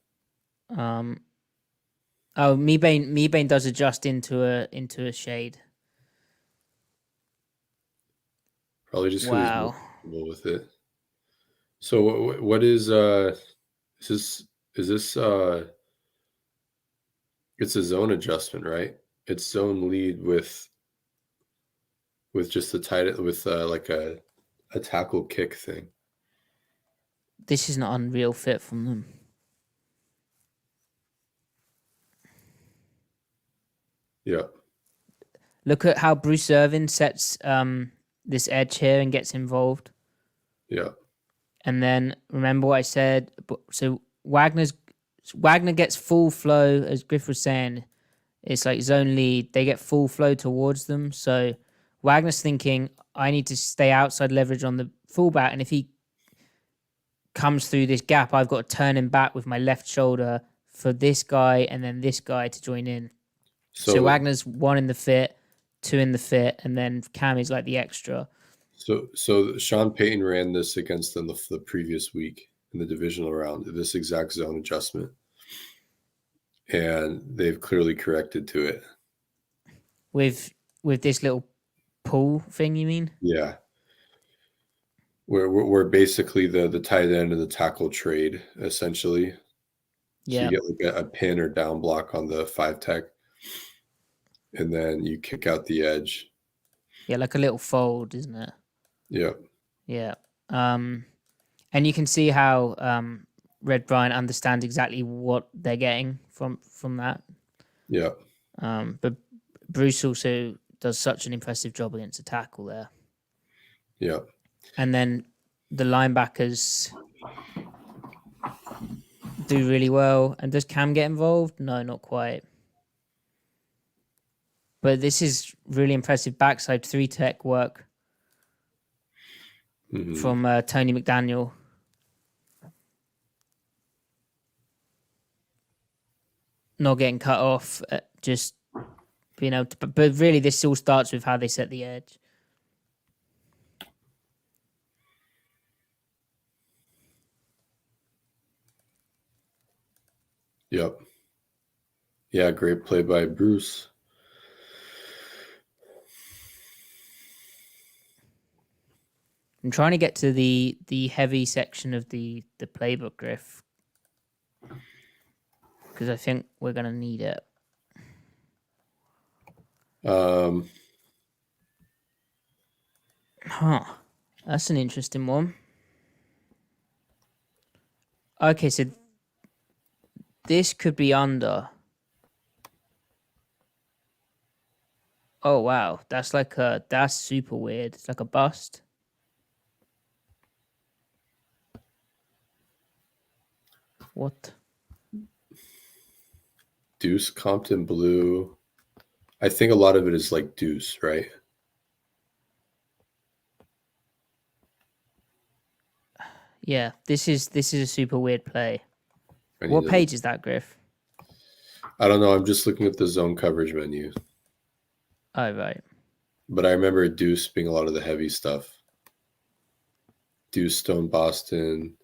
Oh, Mebane does adjust into a shade. Probably just because he's more Wow. comfortable with it. So what is this it's a zone adjustment, right? It's zone lead with just the tight with like a tackle kick thing. This is an unreal fit from them. Yeah. Look at how Bruce Irvin sets this edge here and gets involved. Yeah. And then remember what I said. So Wagner gets full flow, as Griff was saying. It's like zone lead. They get full flow towards them. So Wagner's thinking, I need to stay outside leverage on the fullback. And if he comes through this gap, I've got to turn him back with my left shoulder for this guy and then this guy to join in. So Wagner's 1 in the fit, 2 in the fit, and then Cam is like the extra. So Sean Payton ran this against them the previous week in the divisional round, this exact zone adjustment. And they've clearly corrected to it. With this little pull thing, you mean? Yeah. We're basically the tight end and the tackle trade, essentially. Yeah. So you get like a pin or down block on the 5 tech, and then you kick out the edge. Yeah, like a little fold, isn't it? Yeah. Yeah. And you can see how Red Bryant understands exactly what they're getting from that. Yeah. But Bruce also does such an impressive job against the tackle there. Yeah. And then the linebackers do really well. And does Cam get involved? No, not quite. But this is really impressive backside 3 tech work from Tony McDaniel. Not getting cut off, just being able to. But really, this all starts with how they set the edge. Yep. Yeah, great play by Bruce. I'm trying to get to the heavy section of the playbook, Griff, because I think we're going to need it. That's an interesting one. Okay, so this could be under. Oh wow, that's super weird. It's like a bust. What? Deuce, Compton blue. I think a lot of it is like deuce, right? Yeah, this is a super weird play. What page is that, Griff? I don't know. I'm just looking at the zone coverage menu. Oh, right. But I remember deuce being a lot of the heavy stuff. Deuce, Stone, Boston,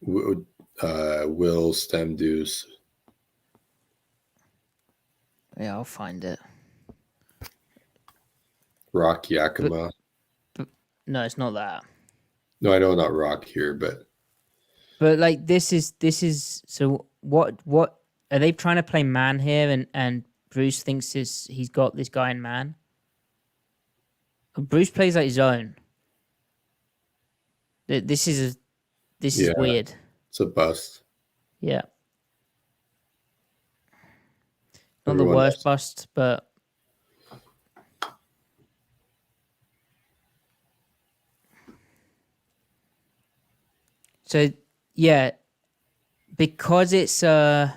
Will, Stem, Deuce. Yeah, I'll find it. Rock Yakima. But no, it's not that. No, I know not Rock here, but like this is so what are they trying to play man here and Bruce thinks he's got this guy in man? Bruce plays like zone. This is yeah, weird. it's a bust. Yeah. Not the Everyone worst else. bust, but so yeah, because it's so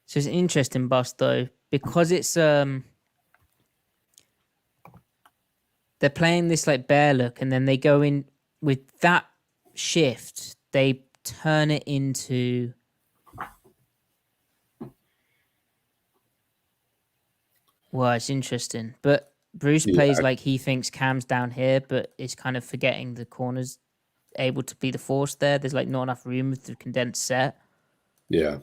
it's an interesting bust though, because it's they're playing this like bear look and then they go in with that shift, they turn it into well, it's interesting. But Bruce plays Yeah, like he thinks Cam's down here, but is kind of forgetting the corners able to be the force there. There's like not enough room with the condensed set. yeah.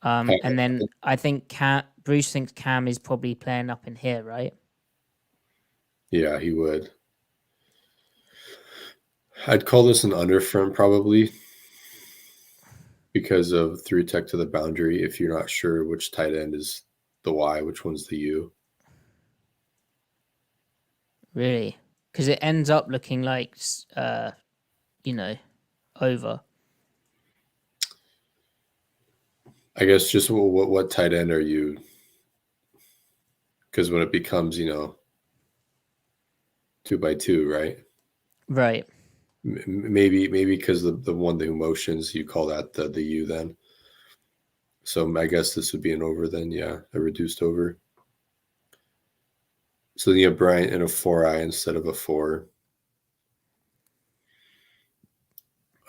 And then I think Bruce thinks Cam is probably playing up in here, right? Yeah, he would. I'd call this an underfront probably because of through tech to the boundary. If you're not sure which tight end is the Y, which one's the U. Really? Because it ends up looking like, over. I guess just what tight end are you? Because when it becomes 2x2, right? Right. Maybe because the one the motions you call that the U then. So I guess this would be an over then, yeah, a reduced over. So then you have Bryant in a 4i instead of a 4.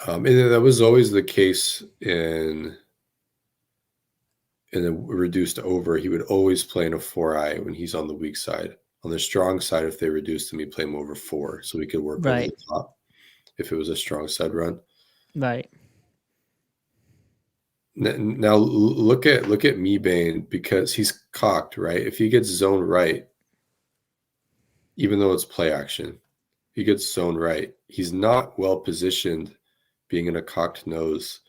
And that was always the case in the reduced over. He would always play in a 4i when he's on the weak side. On the strong side, if they reduced him, he'd play him over 4, so he could work over Right. the top if it was a strong side run. Right. Now look at Mebane because he's cocked, right? If he gets zone right, even though it's play action, he gets zone right. He's not well positioned being in a cocked nose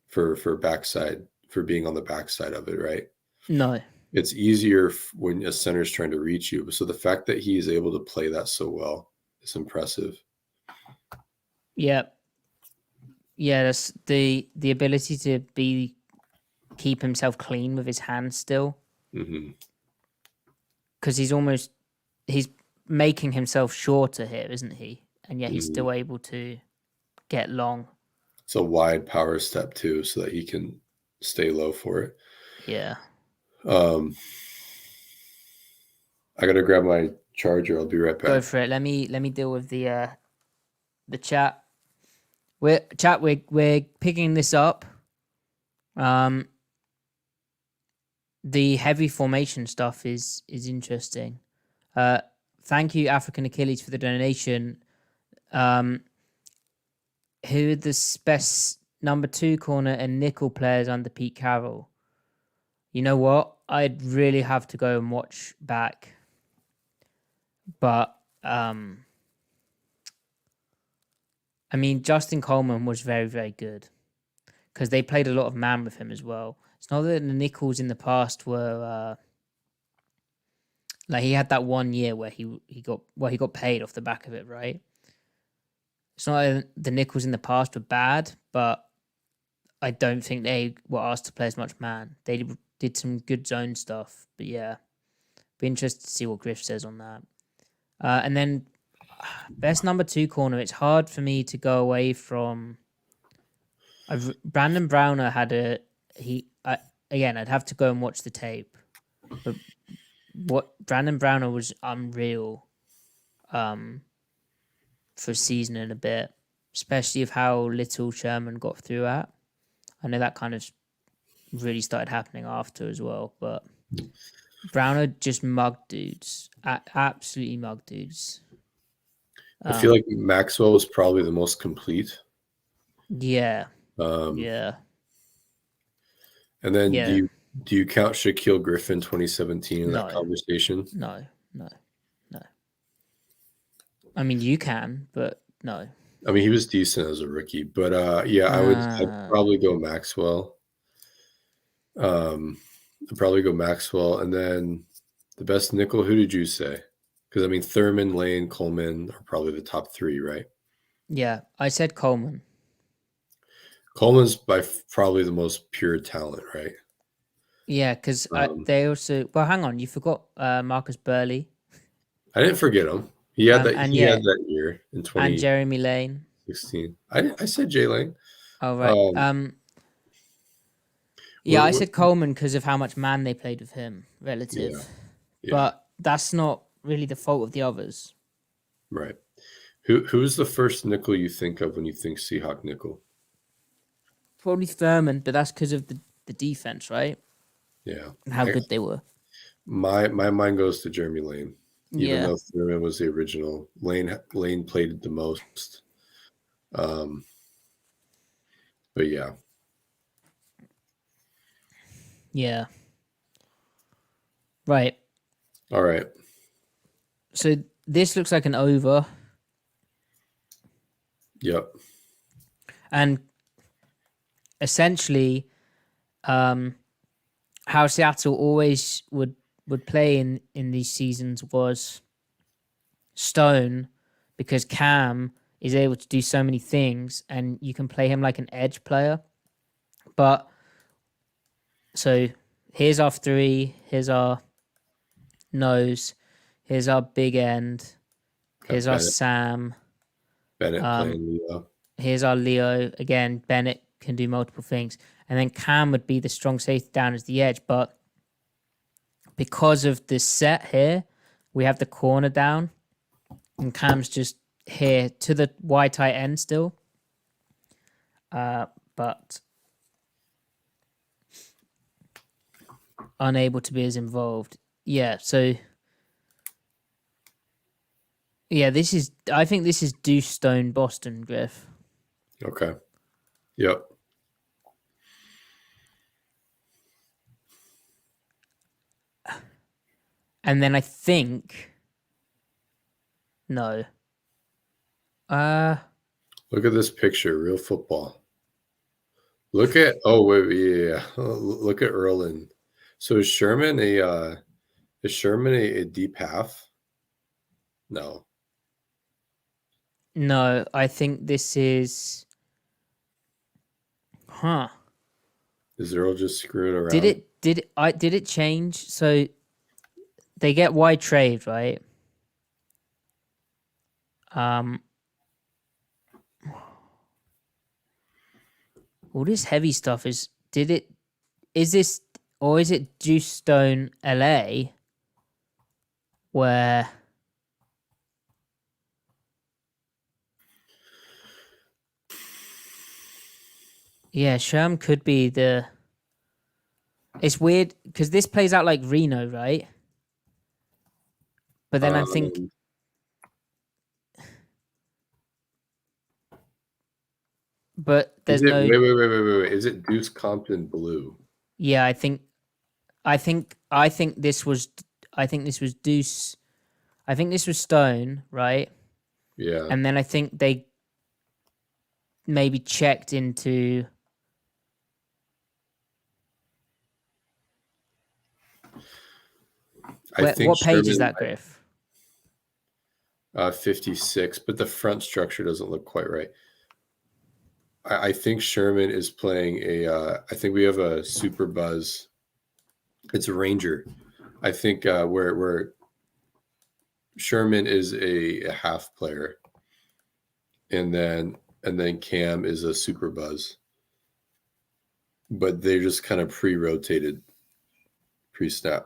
for backside, for being on the backside of it, right? No. It's easier when a center's trying to reach you. So the fact that he is able to play that so well is impressive. Yeah. Yeah, that's the ability to keep himself clean with his hands still. Because he's making himself shorter here, isn't he? And yet he's still able to get long. It's a wide power step too, so that he can stay low for it. Yeah. I gotta grab my charger. I'll be right back. Go for it. Let me deal with the chat. We're picking this up. The heavy formation stuff is interesting. Thank you, African Achilles, for the donation. Who are the best number 2 corner and nickel players under Pete Carroll? You know what? I'd really have to go and watch back. But I mean, Justin Coleman was very, very good because they played a lot of man with him as well. It's not that the nickels in the past were like he had that 1 year where he got paid off the back of it, right? It's not that the nickels in the past were bad, but I don't think they were asked to play as much man. They did some good zone stuff, but yeah, be interested to see what Griff says on that. And then best number 2 corner. It's hard for me to go away from. Brandon Browner had again. I'd have to go and watch the tape, but what Brandon Browner was unreal, for a season and a bit, especially of how little Sherman got through at. I know that kind of really started happening after as well, but Browner just mugged dudes, absolutely mugged dudes. I feel like Maxwell was probably the most complete. Yeah. Yeah. And then do you count Shaquille Griffin 2017 in that conversation? No. I mean, you can, but no. I mean, he was decent as a rookie, but yeah, I'd probably go Maxwell. I'd probably go Maxwell, and then the best nickel. Who did you say? Because I mean, Thurman, Lane, Coleman are probably the top three, right? Yeah, I said Coleman. Coleman's probably the most pure talent, right? Yeah, because they also. Well, hang on, you forgot Marcus Burley. I didn't forget him. He had that. And He had that year in and Jeremy Lane. 2016. I said Jay Lane. Oh right. Yeah, I said Coleman because of how much man they played with him relative. Yeah. But that's not really the fault of the others. Right. Who's the first nickel you think of when you think Seahawk nickel? Probably Thurman, but that's because of the defense, right? Yeah. And how good they were. My mind goes to Jeremy Lane. Even though Thurman was the original. Lane played the most. But yeah. Yeah. Right. All right. So this looks like an over. Yep. And essentially, how Seattle always would play in these seasons was Stone, because Cam is able to do so many things and you can play him like an edge player. But so here's our three, here's our nose, here's our big end, here's our Sam. Bennett playing Leo. Here's our Leo. Again, Bennett can do multiple things. And then Cam would be the strong safety down as the edge. But because of this set here, we have the corner down. And Cam's just here to the wide tight end still. But unable to be as involved. Yeah, so... Yeah, I think this is Deuce Stone Boston, Griff. Okay. Yep. And then I think... No. Look at this picture, real football. Look at yeah. Look at Erlin. So is Sherman a deep half? No. No, I think this is... Huh. Is Earl just screwing around? Did it change? So they get wide trade, right? All this heavy stuff is this or is it Juice Stone LA where yeah, Sherm could be the... It's weird because this plays out like Reno, right? But then I think... But there's no... Wait. Is it Deuce Compton blue? Yeah, I think this was Deuce. I think this was Stone, right? Yeah. And then I think they maybe checked into... What page is that, Griff? 56, but the front structure doesn't look quite right. I think Sherman is playing I think we have a super buzz. It's a Ranger. I think where Sherman is a half player, and then Cam is a super buzz. But they're just kind of pre-rotated, pre-snap.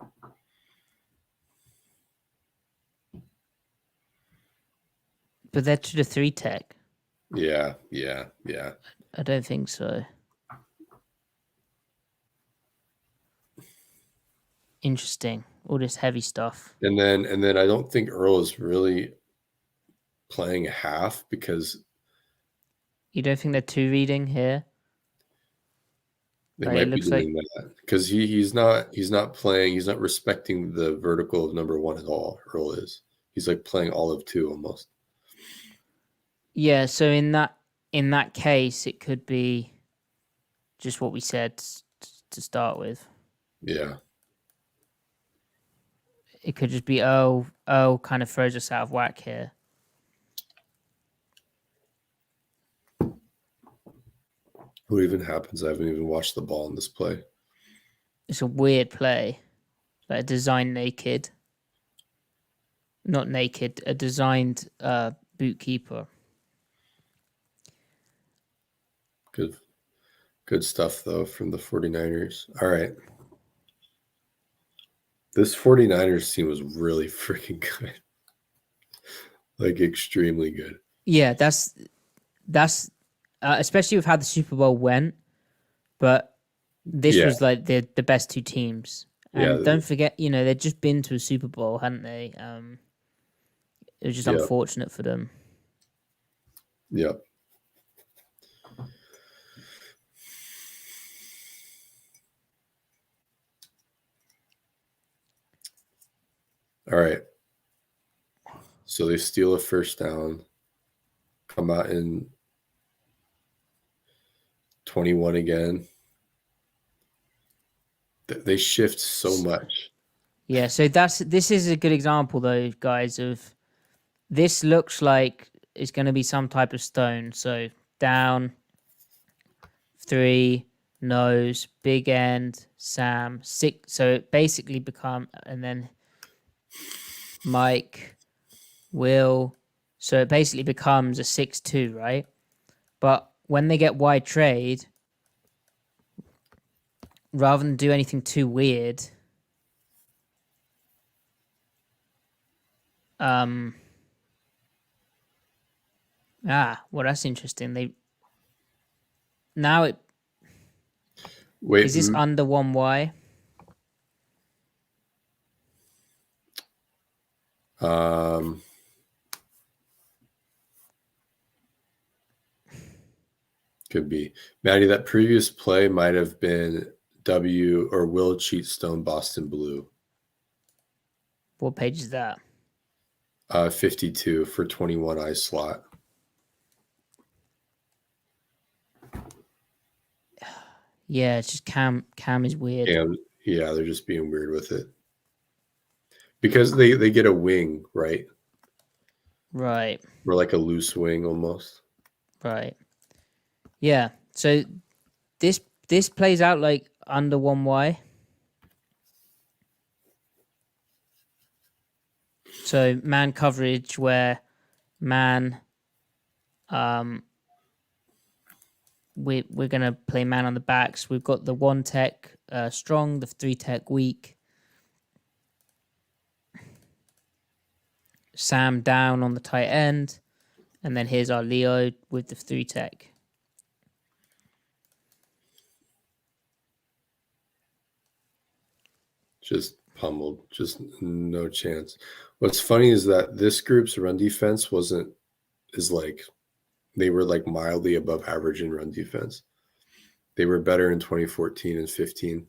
But they're to the 3 tech. Yeah. I don't think so. Interesting. All this heavy stuff. And then I don't think Earl is really playing a half because... You don't think they're 2 reading here? They might be doing that because he's not playing. He's not respecting the vertical of number 1 at all. Earl is. He's like playing all of 2 almost. Yeah, so in that case, it could be just what we said to start with. Yeah. It could just be oh kind of throws us out of whack here. What even happens? I haven't even watched the ball in this play. It's a weird play, like a designed naked, not naked, a designed boot keeper. Good stuff, though, from the 49ers. All right. This 49ers team was really freaking good. Like, extremely good. Yeah, that's especially with how the Super Bowl went. But this was like the best two teams. And don't forget, they'd just been to a Super Bowl, hadn't they? It was just unfortunate for them. Yep. All right. So they steal a first down, come out in 21 again. They shift so much. Yeah, so this is a good example, though, guys, of this looks like it's going to be some type of stone. So down, 3, nose, big end, Sam, 6. So it basically and then Mike, Will. So it basically becomes a 6-2, right? But when they get wide trade, rather than do anything too weird, well, that's interesting. Wait, is this under 1Y? Could be. Matty, that previous play might have been W or Will Cheatstone Boston Blue. What page is that? 52 for 21 I slot. Yeah, it's just Cam is weird. Yeah, they're just being weird with it. Because they get a wing, right? Right. Or like a loose wing almost. Right. Yeah. So this plays out like under 1Y. So man coverage where man we're gonna play man on the backs. We've got the 1 tech strong, the 3 tech weak. Sam down on the tight end, and then here's our Leo with the 3 tech. Just pummeled, just no chance. What's funny is that this group's run defense they were like mildly above average in run defense. They were better in 2014 and 15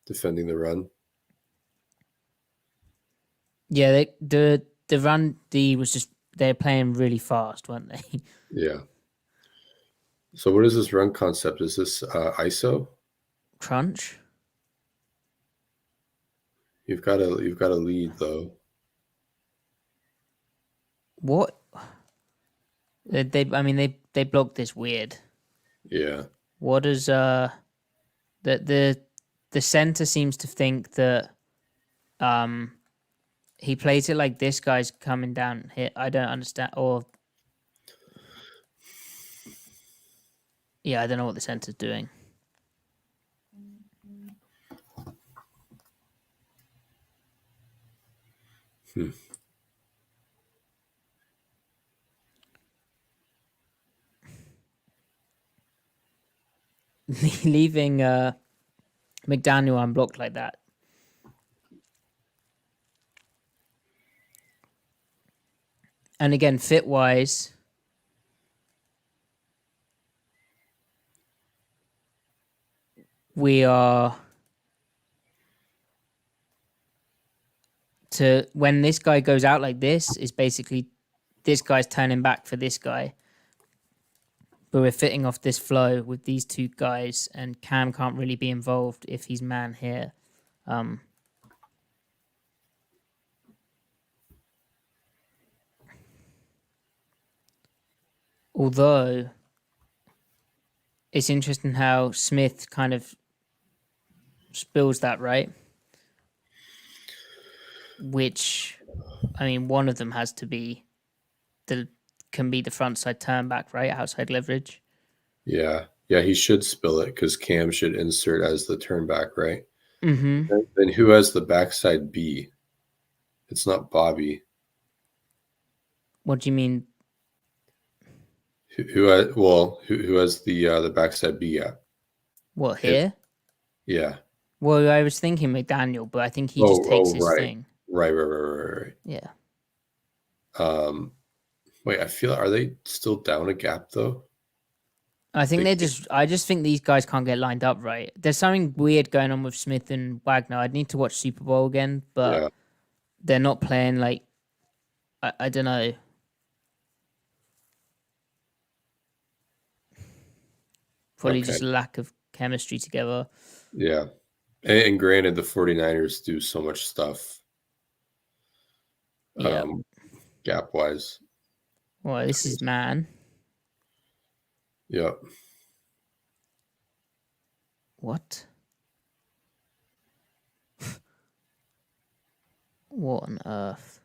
defending the run. Yeah, the run D was just they're playing really fast, weren't they? Yeah. So what is this run concept? Is this ISO? Crunch. You've got a lead though. What? They blocked this weird. Yeah. What is the center seems to think that he plays it like this guy's coming down here. I don't understand. Or yeah, I don't know what the center's doing. Leaving McDaniel unblocked like that. And again, fit wise, we are when this guy goes out like this is basically this guy's turning back for this guy. but we're fitting off this flow with these two guys, and Cam can't really be involved if he's man here. Although it's interesting how Smith kind of spills that, right? Which, I mean, one of them has to be the front side turn back, right? Outside leverage. Yeah. Yeah, he should spill it because Cam should insert as the turn back, right? Mm-hmm. Then who has the backside B? It's not Bobby. What do you mean? Who has the backside B at? What, here? Yeah. Well, I was thinking McDaniel, but I think he just takes his thing. Right. Yeah. Wait, are they still down a gap though? I think I just think these guys can't get lined up right. There's something weird going on with Smith and Wagner. I'd need to watch Super Bowl again, but they're not playing like, I don't know. Probably just lack of chemistry together. Yeah. And granted, the 49ers do so much stuff. Gap wise. Well, this is man. Yep. What? What on earth?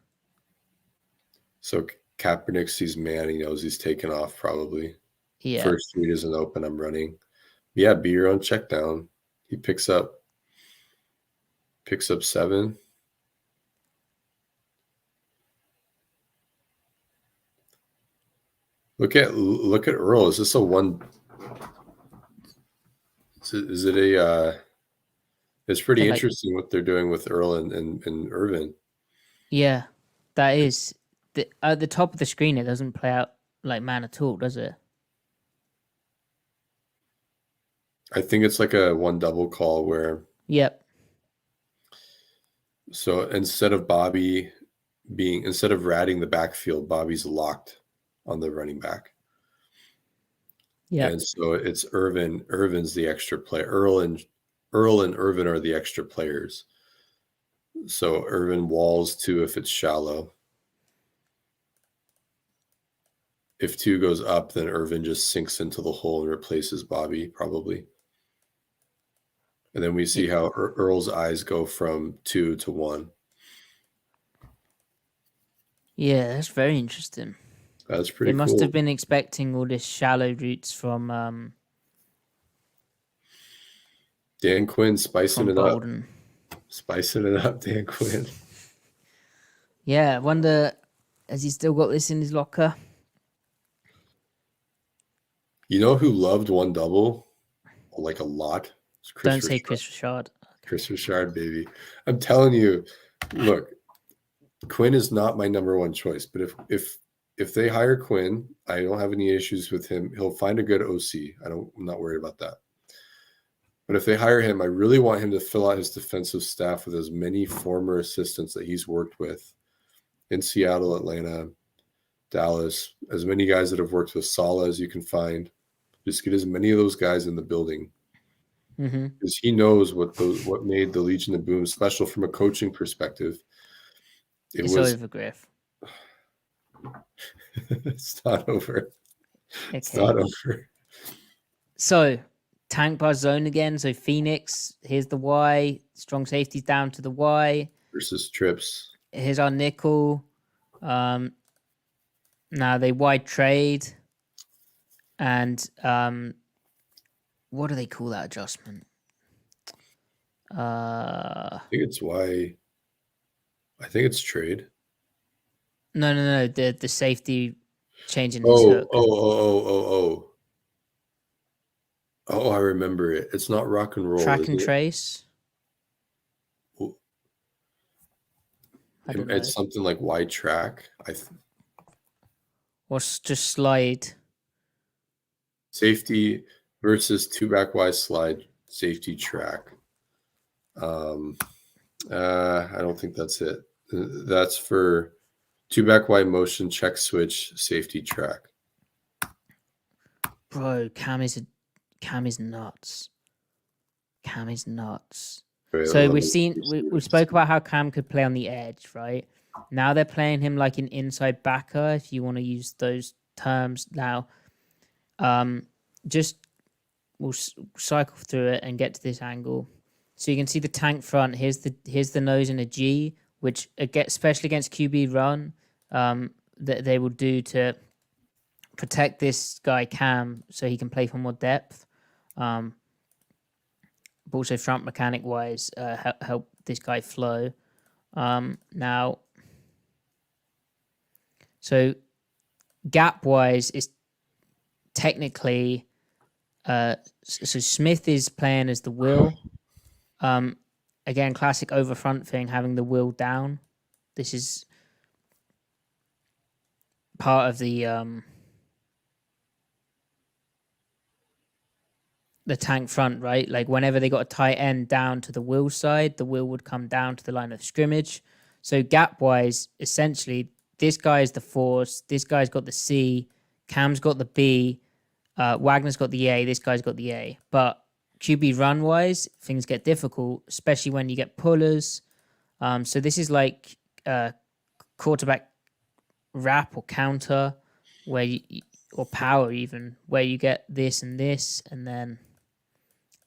So Kaepernick sees man. He knows he's taken off probably. Yeah. First read isn't open. I'm running. Yeah, be your own check down. He picks up 7. Look at Earl. Is this a one? Is it a? It's pretty interesting what they're doing with Earl and Irvin. Yeah, that is at the top of the screen. It doesn't play out like man at all, does it? I think it's like a one double call where. Yep. So instead of ratting the backfield, Bobby's locked on the running back. Yeah. And so it's Irvin. Irvin's the extra player. Earl and Irvin are the extra players. So Irvin walls 2 if it's shallow. If 2 goes up, then Irvin just sinks into the hole and replaces Bobby, probably. And then we see how Earl's eyes go from 2 to 1. Yeah, that's very interesting. That's pretty cool. They must have been expecting all this shallow routes from Dan Quinn spicing it Bolden. Up. Spicing it up, Dan Quinn. Yeah, I wonder, has he still got this in his locker? You know who loved one double? Like a lot? Don't say Chris Richard. Chris Richard, baby. I'm telling you, look, Quinn is not my number one choice, but if they hire Quinn, I don't have any issues with him. He'll find a good OC. I'm not worried about that. But if they hire him, I really want him to fill out his defensive staff with as many former assistants that he's worked with in Seattle, Atlanta, Dallas, as many guys that have worked with Saleh as you can find. Just get as many of those guys in the building. Because he knows what made the Legion of Boom special from a coaching perspective. It's over, Griff. It's not over. Okay. It's not over. So, tank bar zone again. So, Phoenix, here's the Y. Strong safeties down to the Y. Versus trips. Here's our nickel. Now they wide trade. And what do they call that adjustment? I think it's Y. I think it's trade. No. The safety changing his hook. Oh, I remember it. It's not rock and roll. Track and trace. It's something like Y track. Or just slide. Safety versus 2-back Y slide safety track. I don't think that's it. That's for 2-back Y motion check switch safety track. bro, Cam is nuts. Cam is nuts. Right, So let we've me seen we spoke about how Cam could play on the edge, right? Now they're playing him like an inside backer, if you want to use those terms. Now, just we'll cycle through it and get to this angle. So you can see the tank front. Here's the nose in a G, which especially against QB run, that they will do to protect this guy Cam so he can play for more depth. But also front mechanic wise, help this guy flow. Now, so gap wise is technically, so Smith is playing as the will. Again, classic over front thing, having the will down. This is part of the tank front, right? Like whenever they got a tight end down to the will side, the will would come down to the line of scrimmage. So gap wise, essentially, this guy is the force. This guy's got the C. Cam's got the B. Wagner's got the A. This guy's got the A. But QB run wise, things get difficult, especially when you get pullers. So this is like quarterback wrap or counter, where or power even, where you get this, and then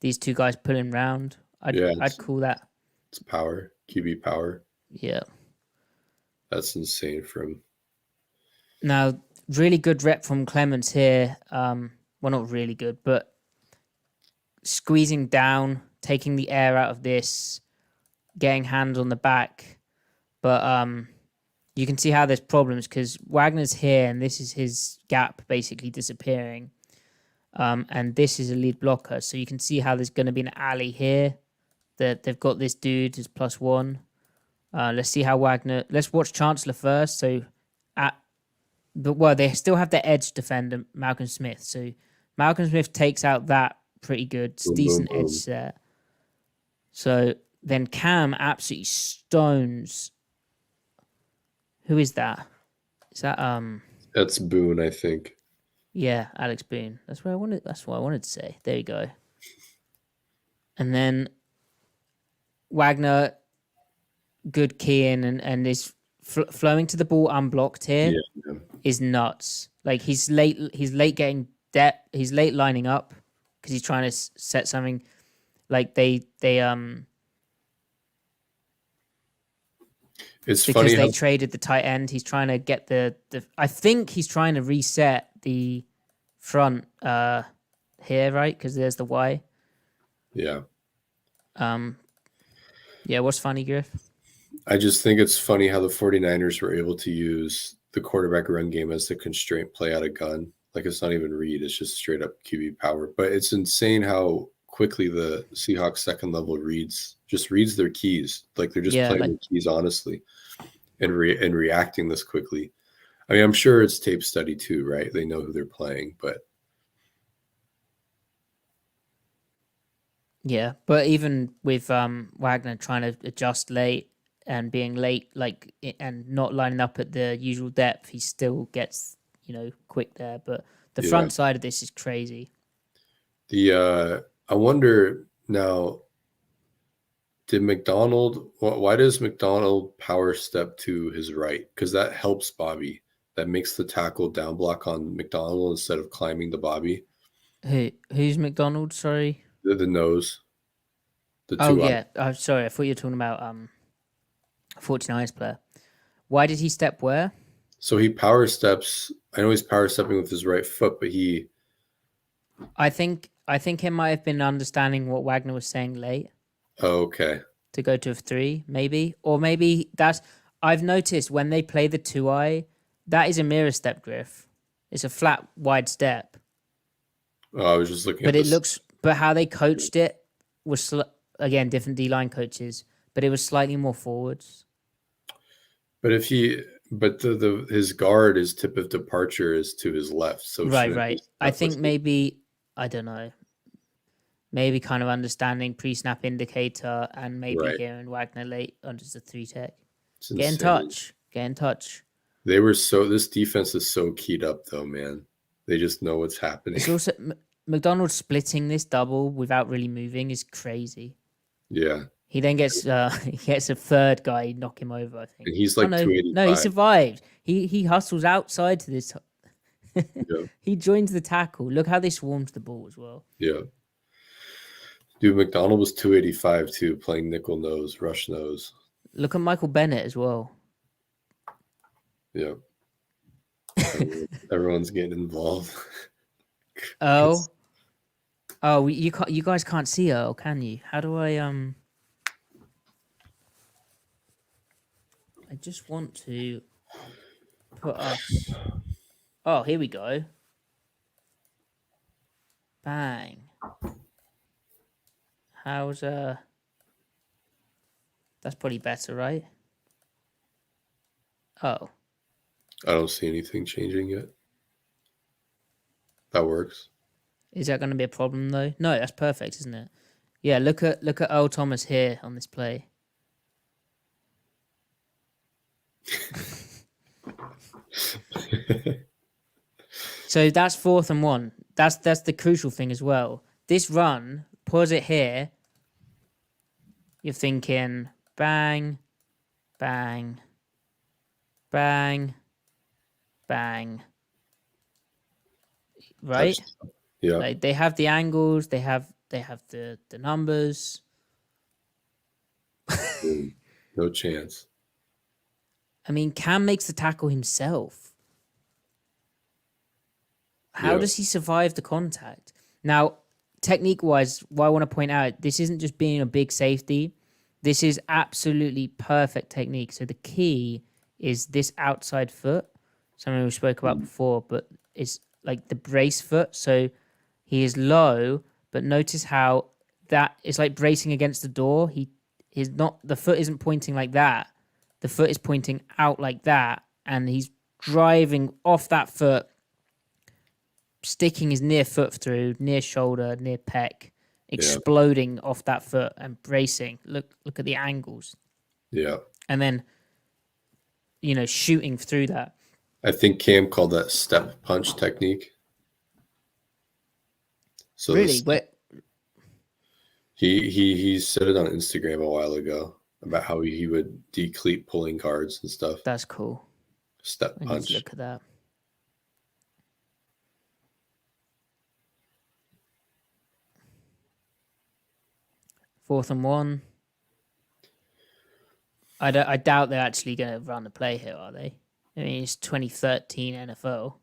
these two guys pulling round. I'd call that. It's power, QB power. Yeah. That's insane from. Now, really good rep from Clements here. Well, not really good, but squeezing down, taking the air out of this, getting hands on the back. But you can see how there's problems because Wagner's here and this is his gap basically disappearing. And this is a lead blocker. So you can see how there's going to be an alley here. That they've got this dude as +1. Let's see how Wagner. Let's watch Chancellor first. So they still have the edge defender, Malcolm Smith. So Malcolm Smith takes out that pretty good. It's decent edge set. So then Cam absolutely stones. Who is that? Is that That's Boone, I think. Yeah, Alex Boone. That's what I wanted to say. There you go. And then Wagner, good key in and is flowing to the ball unblocked here. Yeah. Is nuts. Like he's late getting depth. He's late lining up because he's trying to set something. Like they It's because funny they traded the tight end. He's trying to get the. I think he's trying to reset the front here, right? Because there's the Y. Yeah. Yeah, what's funny, Griff? I just think it's funny how the 49ers were able to use the quarterback run game as the constraint play out of gun. Like it's not even read, it's just straight up QB power. But it's insane how quickly the Seahawks second level reads their keys. Like they're just playing the keys honestly and reacting this quickly. I mean, I'm sure it's tape study too, right? They know who they're playing, but yeah, but even with Wagner trying to adjust late and being late, like and not lining up at the usual depth, he still gets quick there. But the front side of this is crazy. I wonder now. Why does McDonald power step to his right? Because that helps Bobby. That makes the tackle down block on McDonald instead of climbing the Bobby. Who's McDonald? Sorry. The nose. I'm sorry. I thought you were talking about 49ers player. Why did he step where? So he power steps. I know he's power stepping with his right foot, but he. I think it might have been understanding what Wagner was saying late. Oh, okay. To go to a 3, maybe, or maybe that's. I've noticed when they play the 2-eye, that is a mirror step, Griff. It's a flat, wide step. Oh, I was just looking. But but how they coached it was again different D-line coaches, but it was slightly more forwards. But his guard, his tip of departure is to his left. So right. I think maybe I don't know. Maybe kind of understanding pre-snap indicator and maybe hearing Wagner late on just a 3 tech. Get in touch. This defense is so keyed up though, man. They just know what's happening. It's also McDonald splitting this double without really moving is crazy. Yeah. He then gets he gets a third guy knock him over, I think. And he's Oh like no, 285. he survived. He hustles outside to this. Yeah. He joins the tackle. Look how they swarmed the ball as well. Yeah. Dude, McDonald was 285 too, playing nickel nose, rush nose. Look at Michael Bennett as well. Yeah. Everyone's getting involved. Oh, you can't. You guys can't see Earl, can you? How do I I just want to put us. Oh, here we go. Bang. How's That's probably better, right? Oh. I don't see anything changing yet. That works. Is that going to be a problem though? No, that's perfect, isn't it? Yeah, look at Earl Thomas here on this play. So that's 4th and 1. That's the crucial thing as well. This run, pause it here. You're thinking bang, bang, bang, bang. Right? Yeah. Like they have the angles, they have the numbers. No chance. I mean, Cam makes the tackle himself. How does he survive the contact? Now, technique-wise, what I want to point out, this isn't just being a big safety. This is absolutely perfect technique. So the key is this outside foot, something we spoke about before, but it's like the brace foot. So he is low, but notice how that is like bracing against the door. The foot isn't pointing like that. The foot is pointing out like that, and he's driving off that foot, sticking his near foot through, near shoulder, near pec, exploding off that foot and bracing. Look at the angles. Yeah. And then, shooting through that. I think Cam called that step punch technique. So really? He said it on Instagram a while ago about how he would decleat pulling cards and stuff. That's cool. Step punch. Look at that. Fourth and 1. I doubt they're actually going to run the play here, are they? I mean, it's 2013 NFL.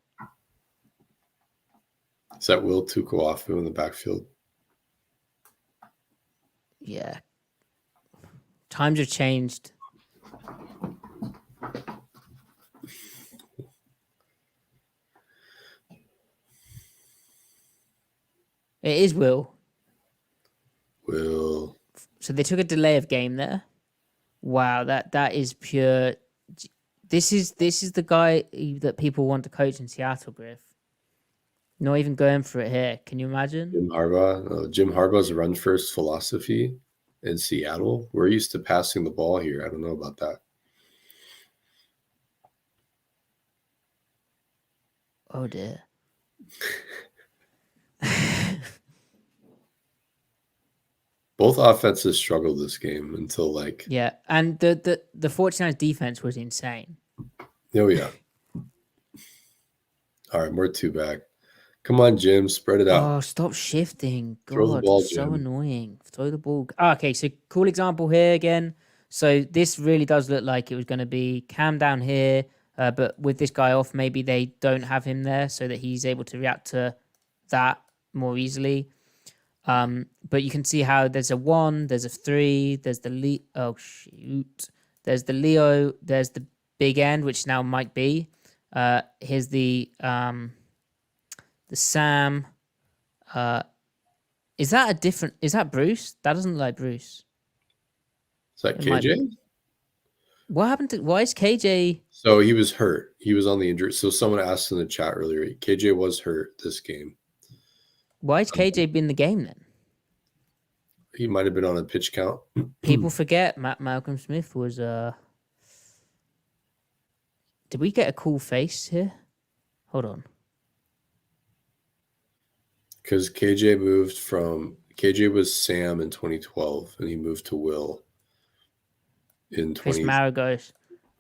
Is that Will Tukoafu in the backfield? Yeah. Times have changed. It is Will. Will. So they took a delay of game there. Wow, that is pure. This is the guy that people want to coach in Seattle, Griff. Not even going for it here. Can you imagine? Jim Harbaugh. Jim Harbaugh's run first philosophy in Seattle. We're used to passing the ball here. I don't know about that. Oh dear. Both offenses struggled this game until yeah, and the 49ers defense was insane. Oh yeah. All right, we're 2 back. Come on, Jim, spread it out. Oh, stop shifting. God, Throw the ball, so Jim. annoying. Throw the ball. Okay, so cool example here again. So this really does look like it was going to be Cam down here, but with this guy off, maybe they don't have him there so that he's able to react to that more easily. But you can see how there's a 1, there's a 3, there's the there's the Leo, there's the big end, which now might be. Here's the Sam. Is that Bruce? That doesn't look like Bruce. Is that KJ? What happened to? Why is KJ? So he was hurt. He was on the injury. So someone asked in the chat earlier. KJ was hurt this game. Why has KJ been the game then? He might have been on a pitch count. People forget Malcolm Smith was. Did we get a cool face here? Hold on. because KJ was Sam in 2012, and he moved to Will in Chris 20. Maragos.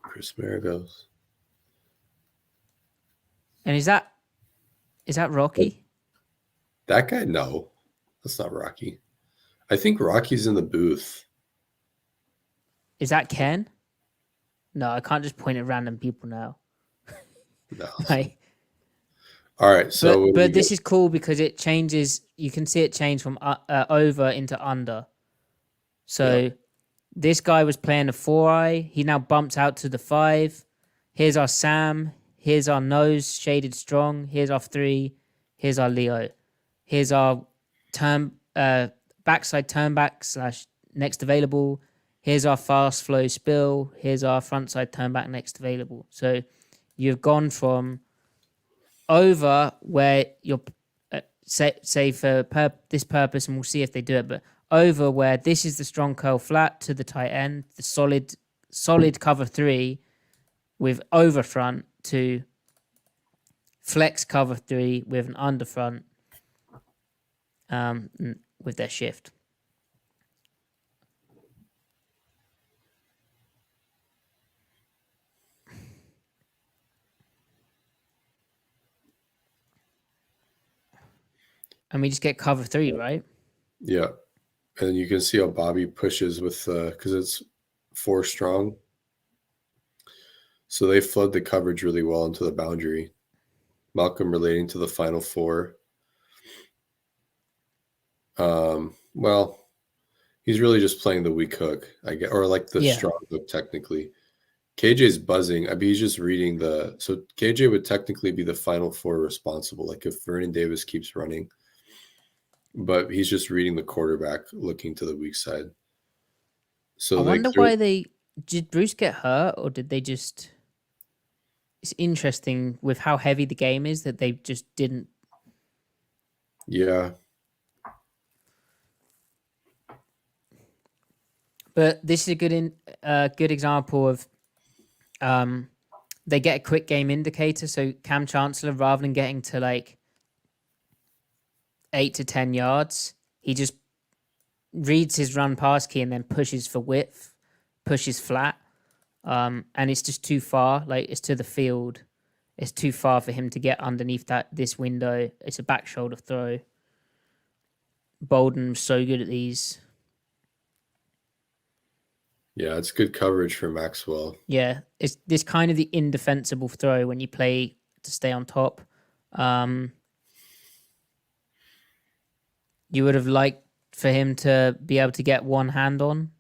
Chris Maragos. And is that Rocky? That guy? No, that's not Rocky. I think Rocky's in the booth. Is that Ken? No, I can't just point at random people now. No. Like, all right, so but this is cool because it changes. You can see it change from over into under. So this guy was playing the 4-eye. He now bumps out to the 5. Here's our Sam. Here's our nose shaded strong. Here's our 3. Here's our Leo. Here's our backside turn back / next available. Here's our fast flow spill. Here's our frontside turn back next available. So you've gone from over where you're say for this purpose, and we'll see if they do it, but over where this is the strong curl flat to the tight end, the solid cover 3 with over front to flex cover 3 with an under front with their shift. And we just get cover 3, right? Yeah. And you can see how Bobby pushes with because it's 4 strong. So they flood the coverage really well into the boundary. Malcolm relating to the final 4. Well, he's really just playing the weak hook, I guess, or like the strong hook technically. KJ's buzzing. I mean, he's just reading so KJ would technically be the final 4 responsible, like if Vernon Davis keeps running. But he's just reading the quarterback, looking to the weak side. So I wonder why did Bruce get hurt, or did they just? It's interesting with how heavy the game is that they just didn't. Yeah. But this is a good example of they get a quick game indicator. So Cam Chancellor, rather than getting to like 8 to 10 yards, he just reads his run pass key and then pushes for width, pushes flat. And it's just too far. Like, it's to the field. It's too far for him to get underneath this window. It's a back shoulder throw. Bolden's so good at these. Yeah, it's good coverage for Maxwell. Yeah, it's this kind of the indefensible throw when you play to stay on top. You would have liked for him to be able to get one hand on.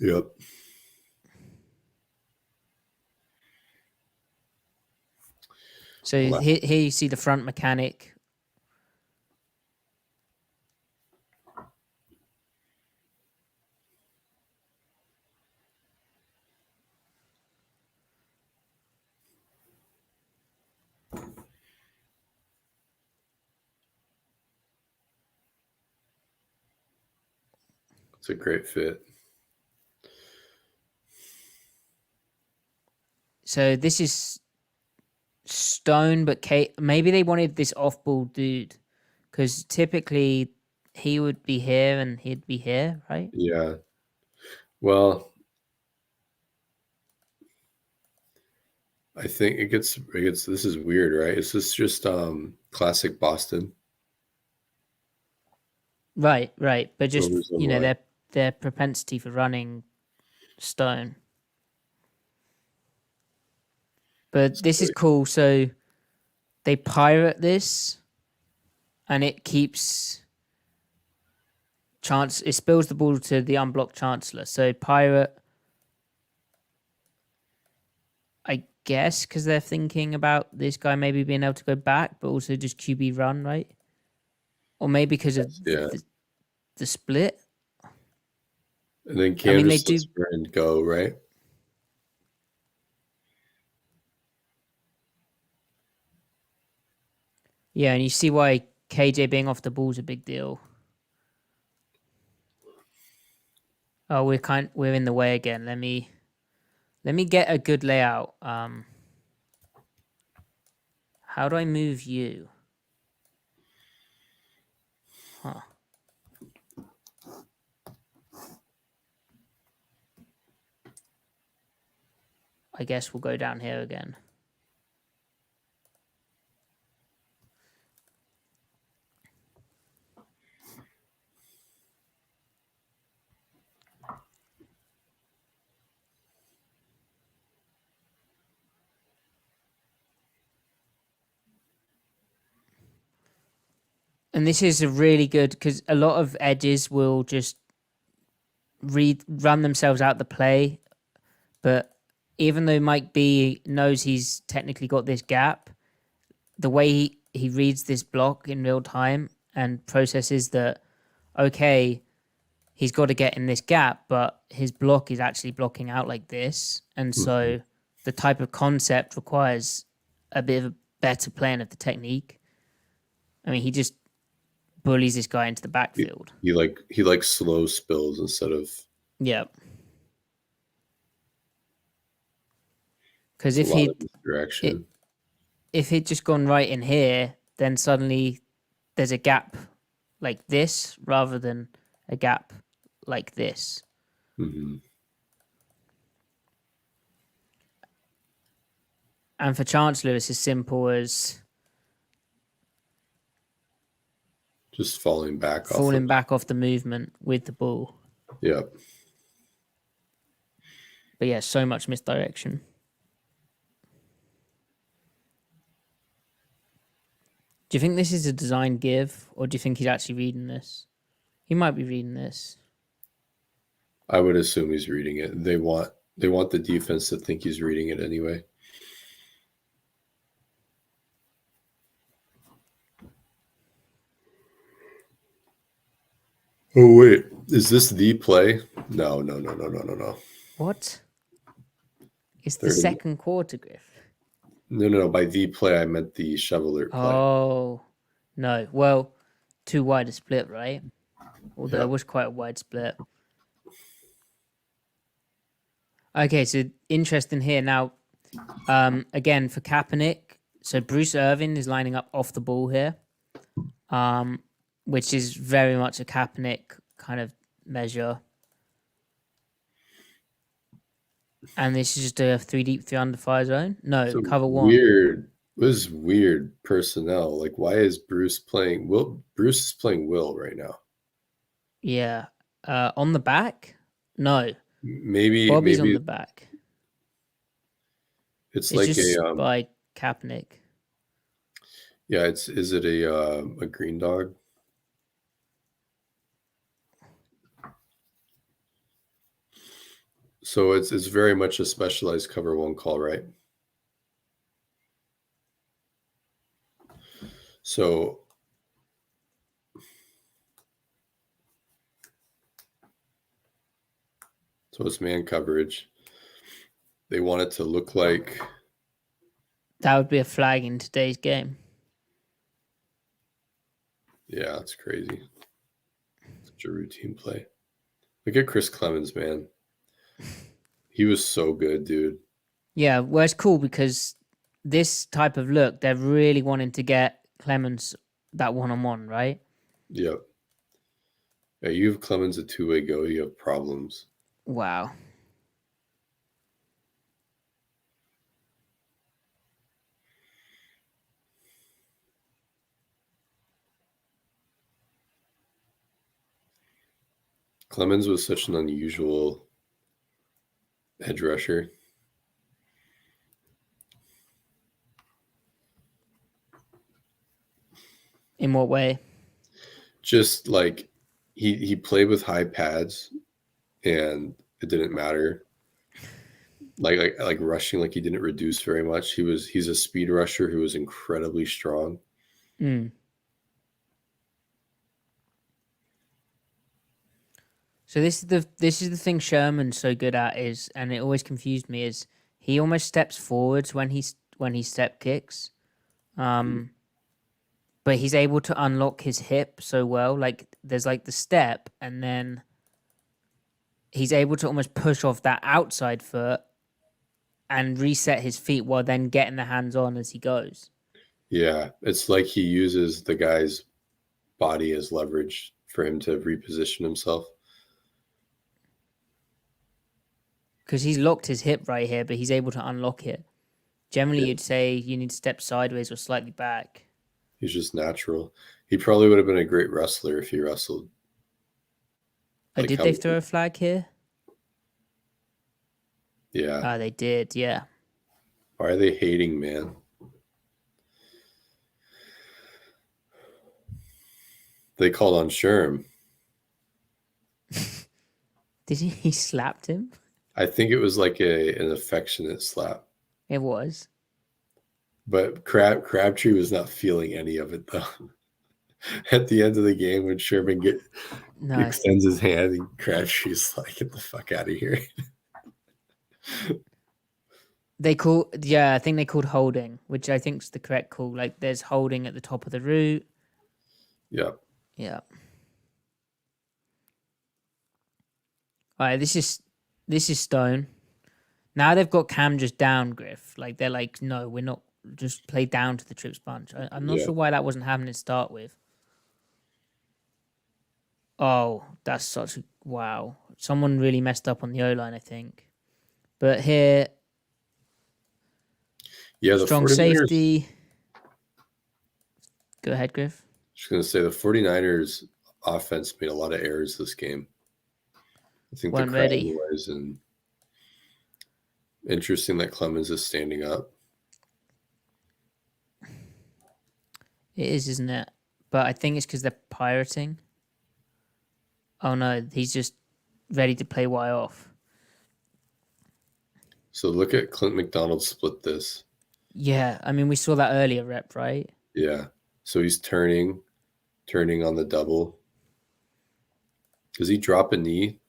Yep. So here you see the front mechanic. It's a great fit. So this is Stone, but maybe they wanted this off-ball dude because typically he would be here and he'd be here, right? Yeah. Well, I think it gets. This is weird, right? Is this just classic Boston? Right. But just their propensity for running Stone. But this is cool. So they pirate this, and it keeps it spills the ball to the unblocked Chancellor. So pirate, I guess, because they're thinking about this guy maybe being able to go back, but also just QB run, right? Or maybe because of the split. And then Cam just lets Vernon go, right? Yeah, and you see why KJ being off the ball is a big deal. Oh, we're in the way again. Let me How do I move you? Huh. I guess we'll go down here again. And this is a really good, because a lot of edges will just run themselves out the play. But even though Mike B knows he's technically got this gap, the way he reads this block in real time and processes that, okay, he's got to get in this gap, but his block is actually blocking out like this. And so the type of concept requires a bit of a better plan of the technique. I mean, he just bullies this guy into the backfield. He likes slow spills instead of Because if he'd just gone right in here, then suddenly there's a gap like this rather than a gap like this. Mm-hmm. And for Chancellor, it's as simple as just falling back off the movement with the ball. Yeah. But yeah, so much misdirection. Do you think this is a design give, or do you think he's actually reading this? He might be reading this. I would assume he's reading it. They want the defense to think he's reading it anyway. Oh wait, is this the play? No. What? It's the second quarter, Griff. No. By the play, I meant the shove alert play. Oh, no. Well, too wide a split, right? Although it was quite a wide split. Okay, so interesting here. Now, again, for Kaepernick, so Bruce Irvin is lining up off the ball here, which is very much a Kaepernick kind of measure. And this is just a 3 deep, 3 under fire zone. No, so cover 1. Weird. This is weird personnel. Like, why is Bruce playing Will? Bruce is playing Will right now. Yeah. On the back? No. Maybe Bobby's on the back. It's like just by Kaepernick. Yeah, is it a green dog? So it's very much a specialized cover 1 call, right? So it's man coverage. They want it to look like that would be a flag in today's game. Yeah, it's crazy. Such a routine play. Look at Chris Clemens, man. He was so good, dude. Yeah, well, it's cool because this type of look, they're really wanting to get Clemens that one-on-one, right? Yep. Yeah, you have Clemens a 2-way go, you have problems. Wow. Clemens was such an unusual edge rusher. In what way? Just like he played with high pads and it didn't matter. Like rushing, like he didn't reduce very much. He's a speed rusher who was incredibly strong. So this is the thing Sherman's so good at is, and it always confused me, is he almost steps forwards when he step kicks, but he's able to unlock his hip so well. Like there's like the step, and then he's able to almost push off that outside foot and reset his feet while then getting the hands on as he goes. Yeah, it's like he uses the guy's body as leverage for him to reposition himself. Because he's locked his hip right here, but he's able to unlock it. Generally, Yeah. you'd say you need to step sideways or slightly back. He's just natural. He probably would have been a great wrestler if he wrestled. Oh, Like did how? they throw a flag here? Yeah. Ah, they did, yeah. Why are they hating, man? They called on Sherm. Did he slapped him? I think it was like an affectionate slap. It was. But Crabtree was not feeling any of it, though. At the end of the game, when Sherman No. extends his hand, and Crabtree's like, "Get the fuck out of here!" I think they called holding, which I think is the correct call. Like, there's holding at the top of the route. Yeah. Yeah. All right, this is Stone. Now they've got Cam just down, Griff. Like, they're like, no, we're not. Just play down to the trips bunch. I'm not Yeah. sure why that wasn't happening to start with. Oh, that's such a wow. Someone really messed up on the O-line, I think. But here, Yeah, the strong 49ers, safety. Go ahead, Griff. Just going to say the 49ers offense made a lot of errors this game. I think Weren't the crowd ready. was, and interesting that Clemens is standing up. It is, isn't it? But I think it's because they're pirating. Oh no, he's just ready to play Y off. So look at Clint McDonald split this. Yeah, I mean, we saw that earlier rep, right? Yeah. So he's turning on the double. Does he drop a knee?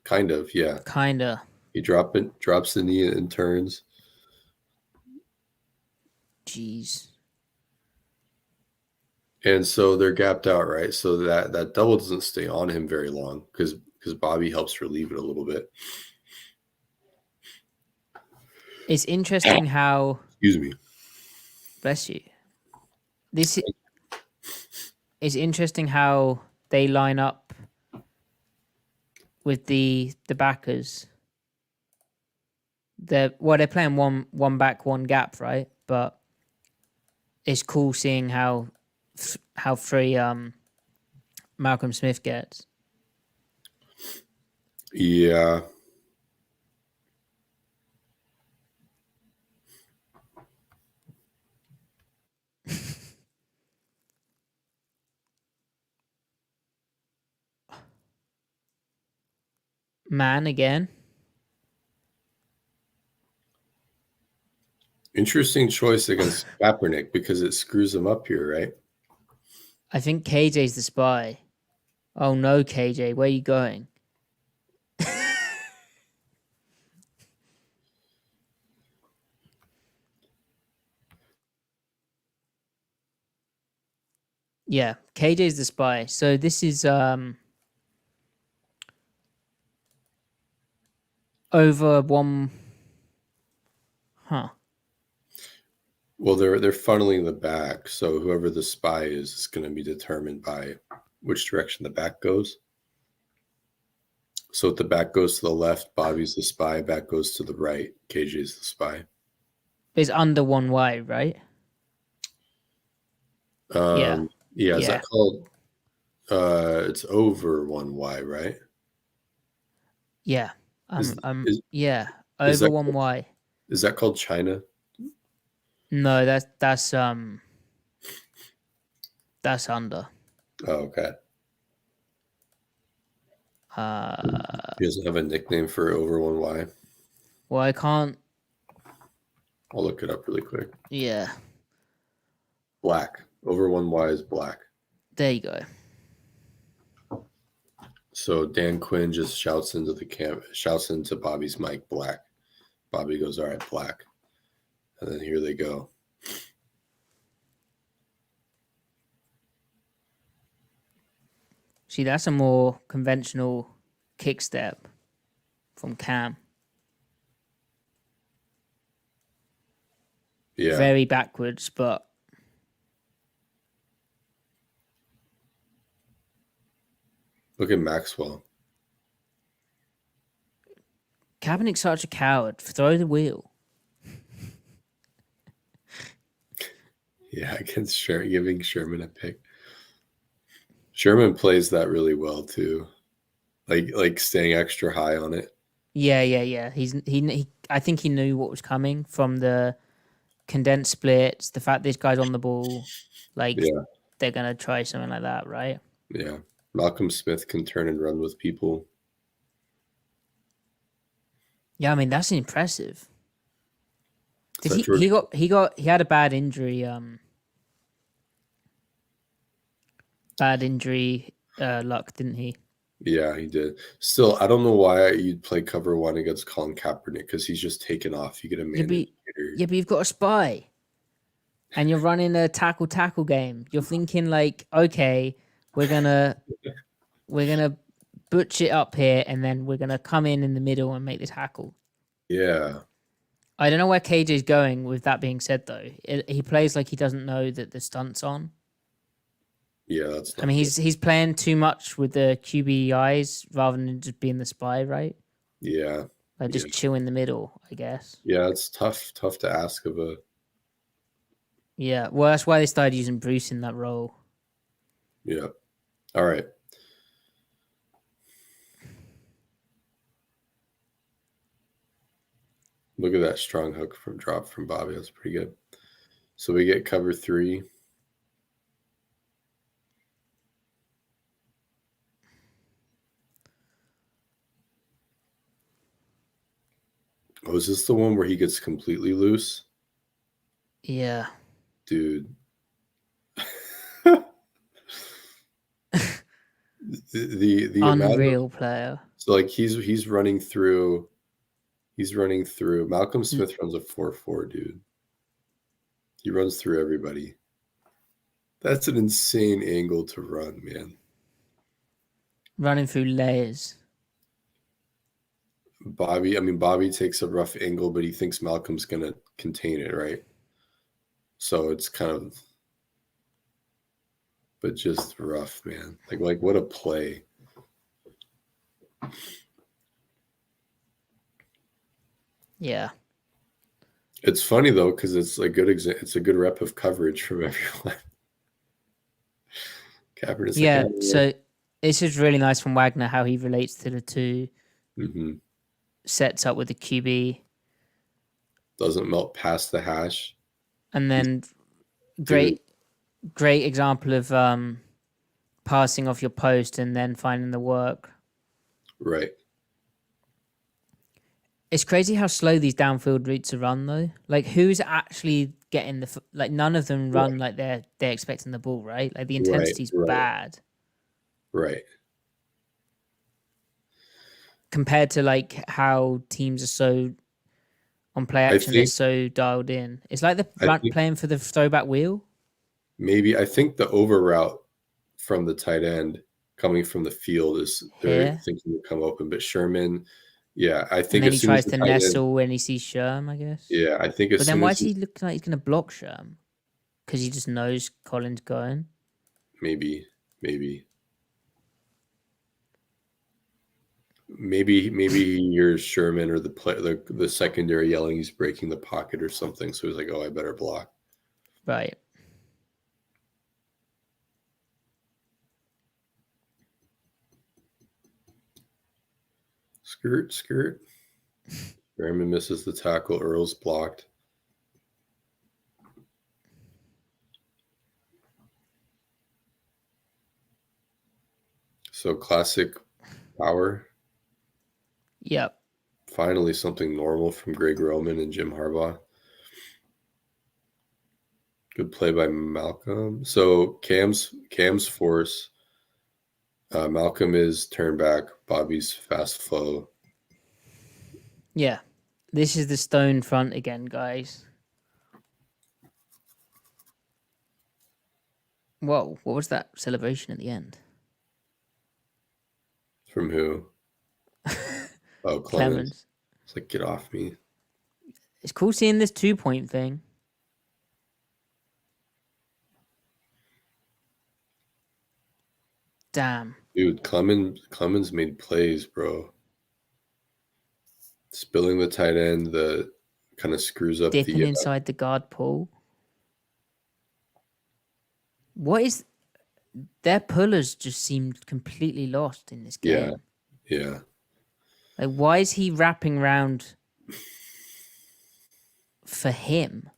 Kind of, yeah. Kinda. He drops the knee and turns. Jeez. And so they're gapped out, right? So that double doesn't stay on him very long because Bobby helps relieve it a little bit. It's interesting how. Excuse me. Bless you. This is interesting how they line up with the backers. They're playing one back, one gap, right? But it's cool seeing how free Malcolm Smith gets. Yeah. Man again. Interesting choice against Kaepernick because it screws him up here, right? I think KJ's the spy. Oh no, KJ, where are you going? Yeah, KJ's the spy. So this is over one. Huh. Well, they're funneling the back, so whoever the spy is going to be determined by which direction the back goes. So if the back goes to the left, Bobby's the spy. Back goes to the right, KJ's the spy. It's under one wide, right? Yeah. Yeah. Is that called? It's over 1Y, right? Yeah. Yeah. Is Over that one called, Y. is that called China? No, that's under. Oh, okay. He doesn't have a nickname for over 1Y. Well, I can't. I'll look it up really quick. Yeah. Black. Over 1Y is black. There you go. So Dan Quinn just shouts into Bobby's mic, black. Bobby goes, all right, black. And then here they go. See, that's a more conventional kick step from Cam. Yeah. Very backwards, but Look at Maxwell. Kaepernick's such a coward. Throw the wheel. Yeah, against giving Sherman a pick. Sherman plays that really well too, like staying extra high on it. Yeah. He I think he knew what was coming from the condensed splits. The fact this guy's on the ball, like Yeah, they're gonna try something like that, right? yeah. Malcolm Smith can turn and run with people. Yeah, I mean that's impressive. Did That George, he had a bad injury? Bad injury luck, didn't he? yeah, he did. Still, I don't know why you'd play cover one against Colin Kaepernick because he's just taken off. You get a man indicator. Yeah, but you've got a spy, and you're running a tackle game. You're thinking like, okay, we're gonna butch it up here, and then we're gonna come in the middle and make the tackle. Yeah, I don't know where KJ's going with that being said, though. He plays like he doesn't know that the stunt's on. yeah, that's. I mean, he's playing too much with the QB eyes rather than just being the spy, right? Yeah, Like just chill in the middle, I guess. yeah. It's tough to ask of a. Yeah, well, that's why they started using Bruce in that role. Yeah. All right. Look at that strong hook from drop from Bobby. That's pretty good. So we get cover 3. Oh, is this the one where he gets completely loose? Yeah. Dude. the Unreal player. So like he's running through Malcolm Smith runs a 4.4, dude. He runs through everybody. That's an insane angle to run, man. Running through layers. Bobby takes a rough angle, but he thinks Malcolm's gonna contain it, right? So it's kind of, but just rough, man. Like what a play. Yeah. It's funny though because it's a good rep of coverage from everyone. Kaepernick's yeah. So this is really nice from Wagner how he relates to the two. Mm-hmm. Sets up with the QB. Doesn't melt past the hash. And then great example of passing off your post and then finding the work. Right. It's crazy how slow these downfield routes are run though. Like who's actually getting none of them run like they're expecting the ball, right? Like the intensity's bad. Right. Compared to like how teams are so on play action, they're so dialed in. It's like they're playing for the throwback wheel. Maybe I think the over route from the tight end coming from the field is they're thinking to come open, but Sherman, yeah, I think. And then he tries to nestle when he sees Sherm, I guess. Yeah, I think. But then why does he look like he's going to block Sherm? Because he just knows Colin's going. Maybe. Maybe he hears Sherman or the secondary yelling he's breaking the pocket or something. So he's like, "Oh, I better block." Right. Skirt. Sherman misses the tackle. Earl's blocked. So classic power. Yep. Finally, something normal from Greg Roman and Jim Harbaugh. Good play by Malcolm. So Cam's force. Malcolm is turn back. Bobby's fast flow. Yeah. This is the stone front again, guys. Whoa, what was that celebration at the end? From who? Oh, Clemens. It's like, get off me. It's cool seeing this 2-point thing. Damn. Dude, Clemens made plays, bro. Spilling the tight end, the kind of screws up Dipping the inside the guard pull. What is their pullers just seemed completely lost in this game. yeah. Like, why is he wrapping around for him?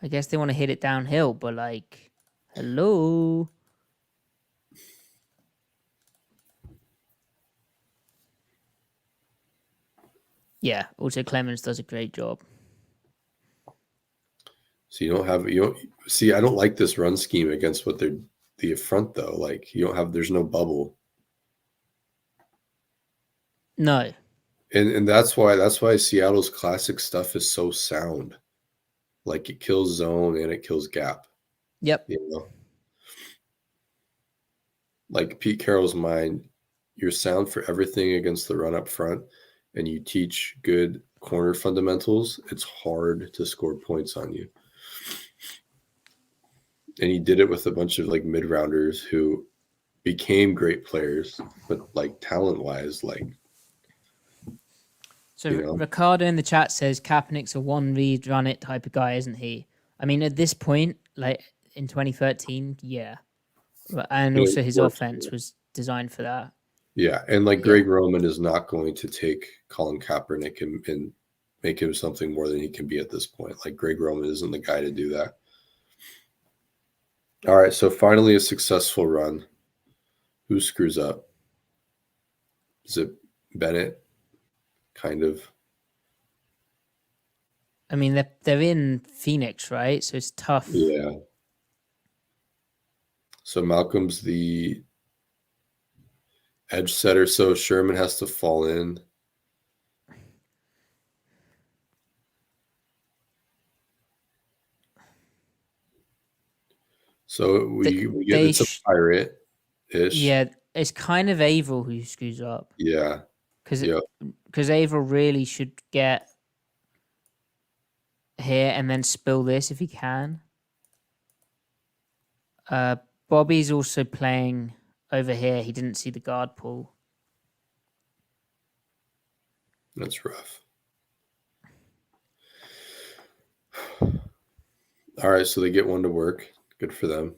I guess they want to hit it downhill, but like, hello. Yeah, also Clemens does a great job. So you don't see, I don't like this run scheme against what they're the front though. Like there's no bubble. No. And that's why Seattle's classic stuff is so sound. Like it kills zone and it kills gap. Yep. You know? Like Pete Carroll's mind, you're sound for everything against the run up front, and you teach good corner fundamentals, it's hard to score points on you. And he did it with a bunch of like mid-rounders who became great players, but like talent-wise, like so Ricardo in the chat says Kaepernick's a one read run it type of guy, isn't he? I mean, at this point, like in 2013, yeah. And also his offense was designed for that. Yeah, and like Greg Roman is not going to take Colin Kaepernick and make him something more than he can be at this point. Like Greg Roman isn't the guy to do that. All right, so finally a successful run. Who screws up? Is it Bennett? Kind of. I mean, they're in Phoenix, right? So it's tough. Yeah. So Malcolm's the edge setter, so Sherman has to fall in. So we get it's a pirate-ish. Yeah, it's kind of Averill who screws up. Yeah. Because Averill really should get here and then spill this if he can. Bobby's also playing over here. He didn't see the guard pull. That's rough. All right, so they get one to work. Good for them.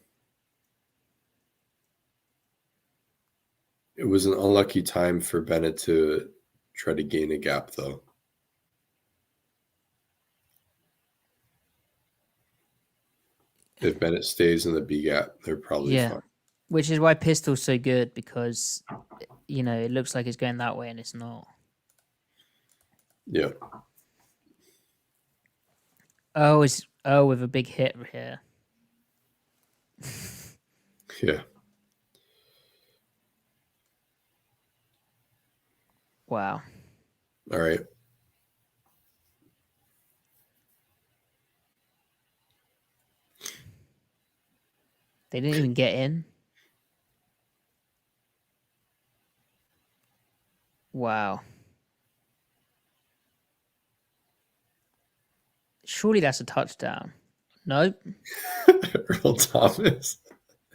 It was an unlucky time for Bennett to try to gain a gap, though. If Bennett stays in the B gap, they're probably fine. Which is why pistol's so good, because it looks like it's going that way and it's not. Yeah. Oh, with a big hit here. Yeah. Wow. All right. They didn't even get in. Wow. Surely that's a touchdown. Nope. Earl Thomas.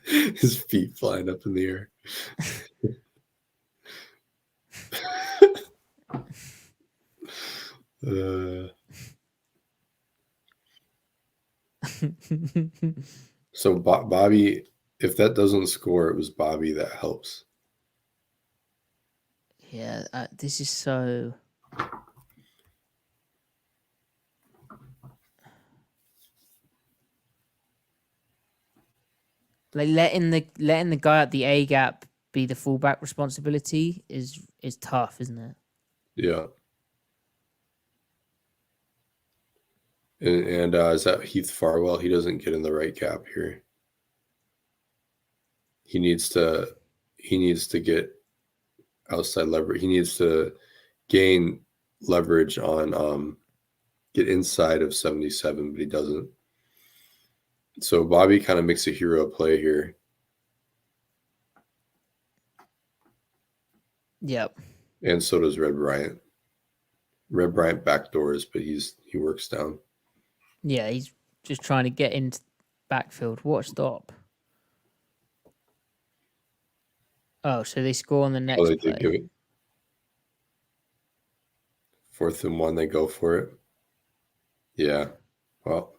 His feet flying up in the air. So Bobby, if that doesn't score, it was Bobby that helps. Yeah, this is so. Like letting the guy at the A gap be the fullback responsibility is tough, isn't it? Yeah. And is that Heath Farwell? He doesn't get in the right gap here. He needs to get outside leverage. He needs to gain leverage on get inside of 77, but he doesn't. So Bobby kind of makes a hero play here. Yep. And so does Red Bryant. Red Bryant backdoors, but he works down. Yeah, he's just trying to get into backfield. What a stop. Oh, so they score on the next They play. did give it 4th and 1. They go for it. Yeah. Well.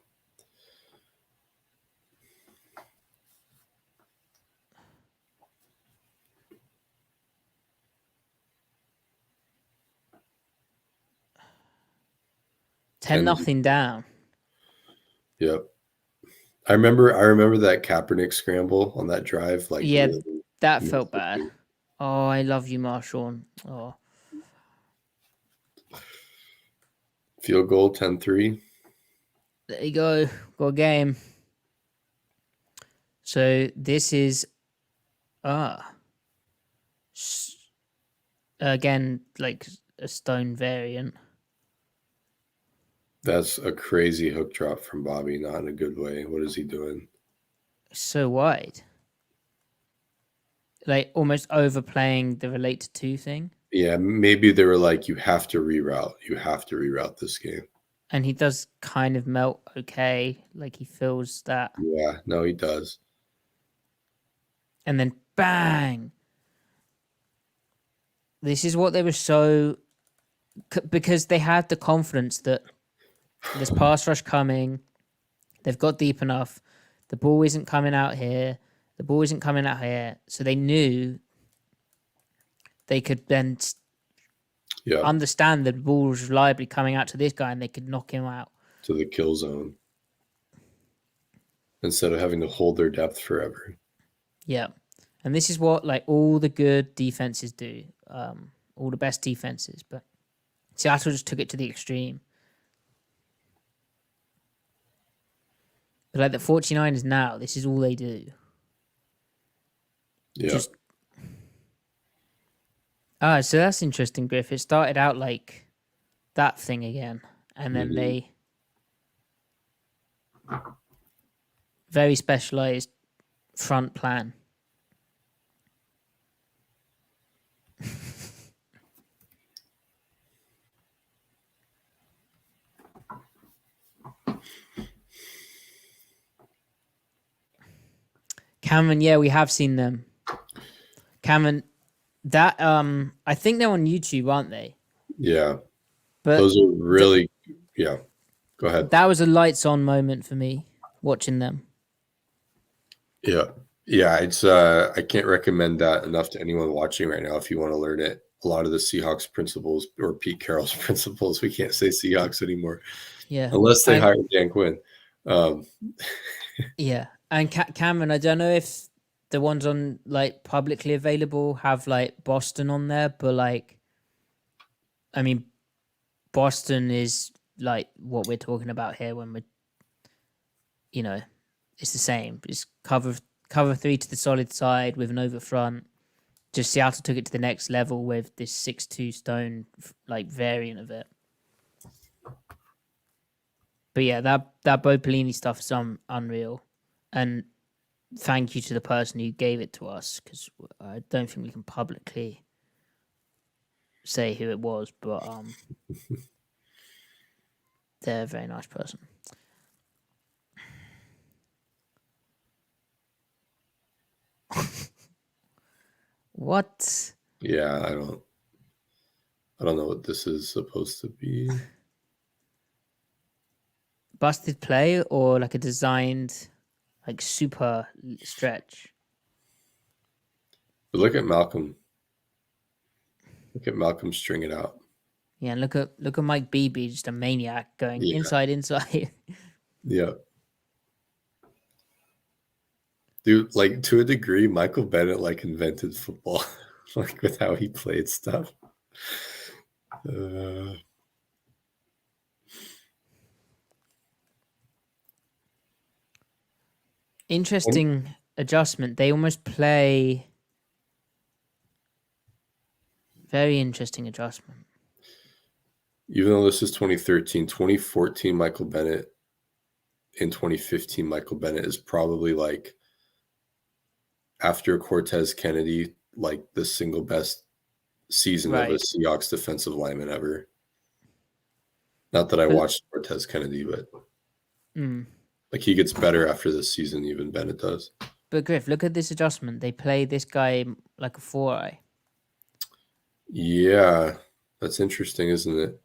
Ten nothing down. Yep. I remember that Kaepernick scramble on that drive. Like, yeah, really that felt bad. Oh, I love you, Marshawn. Oh. Field goal 10-3. There you go. Got a game. So this is again like a stone variant. That's a crazy hook drop from Bobby, not in a good way. What is he doing? So wide. Like almost overplaying the relate to 2 thing. Yeah, maybe they were like, you have to reroute. You have to reroute this game. And he does kind of melt okay. Like he feels that. Yeah, no, he does. And then bang. This is what they were so... Because they had the confidence that there's pass rush coming. They've got deep enough. The ball isn't coming out here. The ball isn't coming out here. So they knew they could then understand that the ball was reliably coming out to this guy and they could knock him out. To the kill zone. Instead of having to hold their depth forever. Yeah. And this is what like all the good defenses do. All the best defenses. But Seattle just took it to the extreme. But like the 49ers now, this is all they do. Yeah. So that's interesting, Griff. It started out like that thing again. And then they very specialized front plan. Cameron, yeah, we have seen them. Cameron, that I think they're on YouTube, aren't they? Yeah. But those are really yeah. Go ahead. That was a lights on moment for me watching them. Yeah. Yeah, it's I can't recommend that enough to anyone watching right now if you want to learn it. A lot of the Seahawks principles or Pete Carroll's principles. We can't say Seahawks anymore. Yeah. Unless they hire Dan Quinn. Yeah. And Cameron, I don't know if the ones on like publicly available have like Boston on there, but like, I mean, Boston is like what we're talking about here when we're, it's the same. It's cover 3 to the solid side with an over front. Just Seattle took it to the next level with this 6'2" stone like variant of it. But yeah, that Bo Pelini stuff is unreal. And thank you to the person who gave it to us, because I don't think we can publicly say who it was, but they're a very nice person. What? Yeah, I don't know what this is supposed to be. Busted play or like a designed like super stretch? But look at Malcolm. Look at Malcolm string it out. Yeah, and look at Mike Beebe, just a maniac going inside. Yeah. Dude, like to a degree, Michael Bennett like invented football, like with how he played stuff. Interesting adjustment. They almost play. Very interesting adjustment. Even though this is 2013, 2014 Michael Bennett and 2015 Michael Bennett is probably like, after Cortez Kennedy, like the single best season of a Seahawks defensive lineman ever. Not that I watched Cortez Kennedy, but Like he gets better after this season, even Bennett does. But Griff, look at this adjustment. They play this guy like a 4-eye. Yeah, that's interesting, isn't it?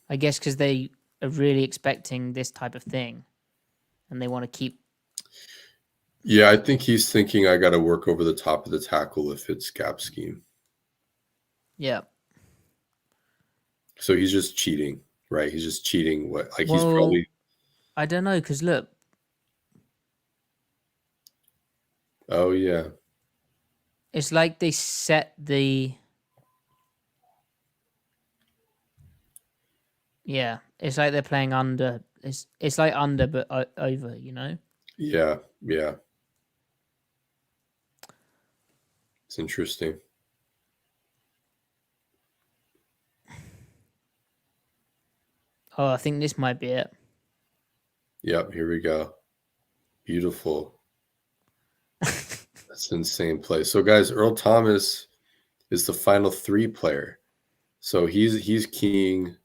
I guess because they are really expecting this type of thing, and they want to keep. Yeah, I think he's thinking I got to work over the top of the tackle if it's gap scheme. Yeah. So he's just cheating, right? He's just cheating. What? Like he's Well, probably. I don't know, because look. Oh yeah. It's like they set the. Yeah, it's like they're playing under. It's like under but over, you know. Yeah, yeah. It's interesting. Oh, I think this might be it. Yep, here we go. Beautiful. That's an insane play. So guys, Earl Thomas is the final 3 player. So he's keying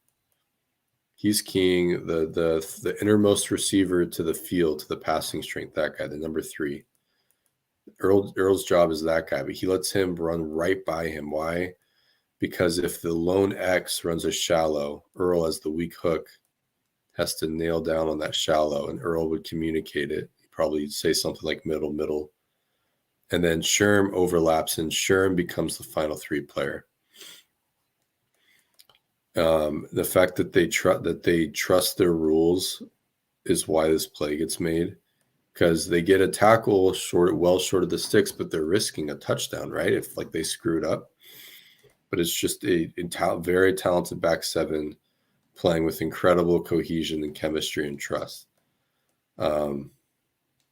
the innermost receiver to the field, to the passing strength, that guy, the number 3. Earl's job is that guy, but he lets him run right by him. Why? Because if the lone X runs a shallow, Earl as the weak hook has to nail down on that shallow, and Earl would communicate it. He'd probably say something like middle. And then Sherm overlaps, and Sherm becomes the final 3 player. The fact that they trust their rules is why this play gets made, because they get a tackle well short of the sticks, but they're risking a touchdown, right? If like they screwed up. But it's just a very talented back 7 playing with incredible cohesion and chemistry and trust.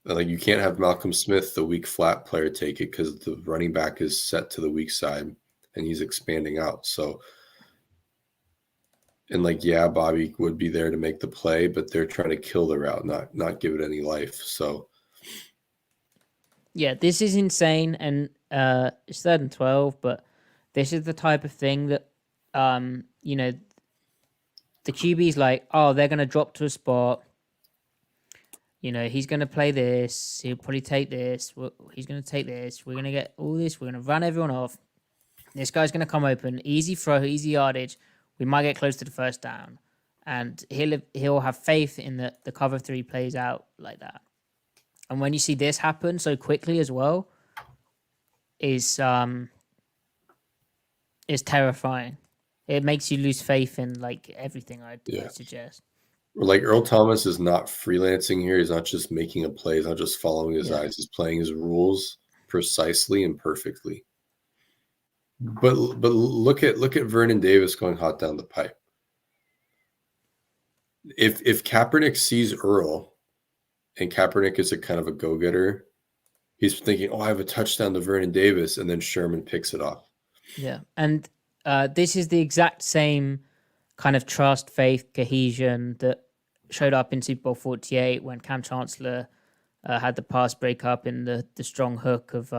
Like you can't have Malcolm Smith, the weak flat player, take it because the running back is set to the weak side and he's expanding out. So, and like, yeah, Bobby would be there to make the play, but they're trying to kill the route, not give it any life. So, Yeah, this is insane, and it's 3rd and 12, but this is the type of thing that, you know, the QB's like, oh, they're going to drop to a spot. You know, he's going to play this. He'll probably take this. He's going to take this. We're going to get all this. We're going to run everyone off. This guy's going to come open. Easy throw, easy yardage. We might get close to the first down. And he'll have faith in that the cover 3 plays out like that. And when you see this happen so quickly as well, is terrifying. It makes you lose faith in like everything I'd suggest. Like Earl Thomas is not freelancing here. He's not just making a play. He's not just following his eyes. He's playing his rules precisely and perfectly. But look at Vernon Davis going hot down the pipe. If Kaepernick sees Earl, and Kaepernick is a kind of a go-getter, he's thinking, oh, I have a touchdown to Vernon Davis, and then Sherman picks it off. Yeah, and this is the exact same kind of trust, faith, cohesion that showed up in Super Bowl XLVIII when Cam Chancellor had the pass break up in the strong hook of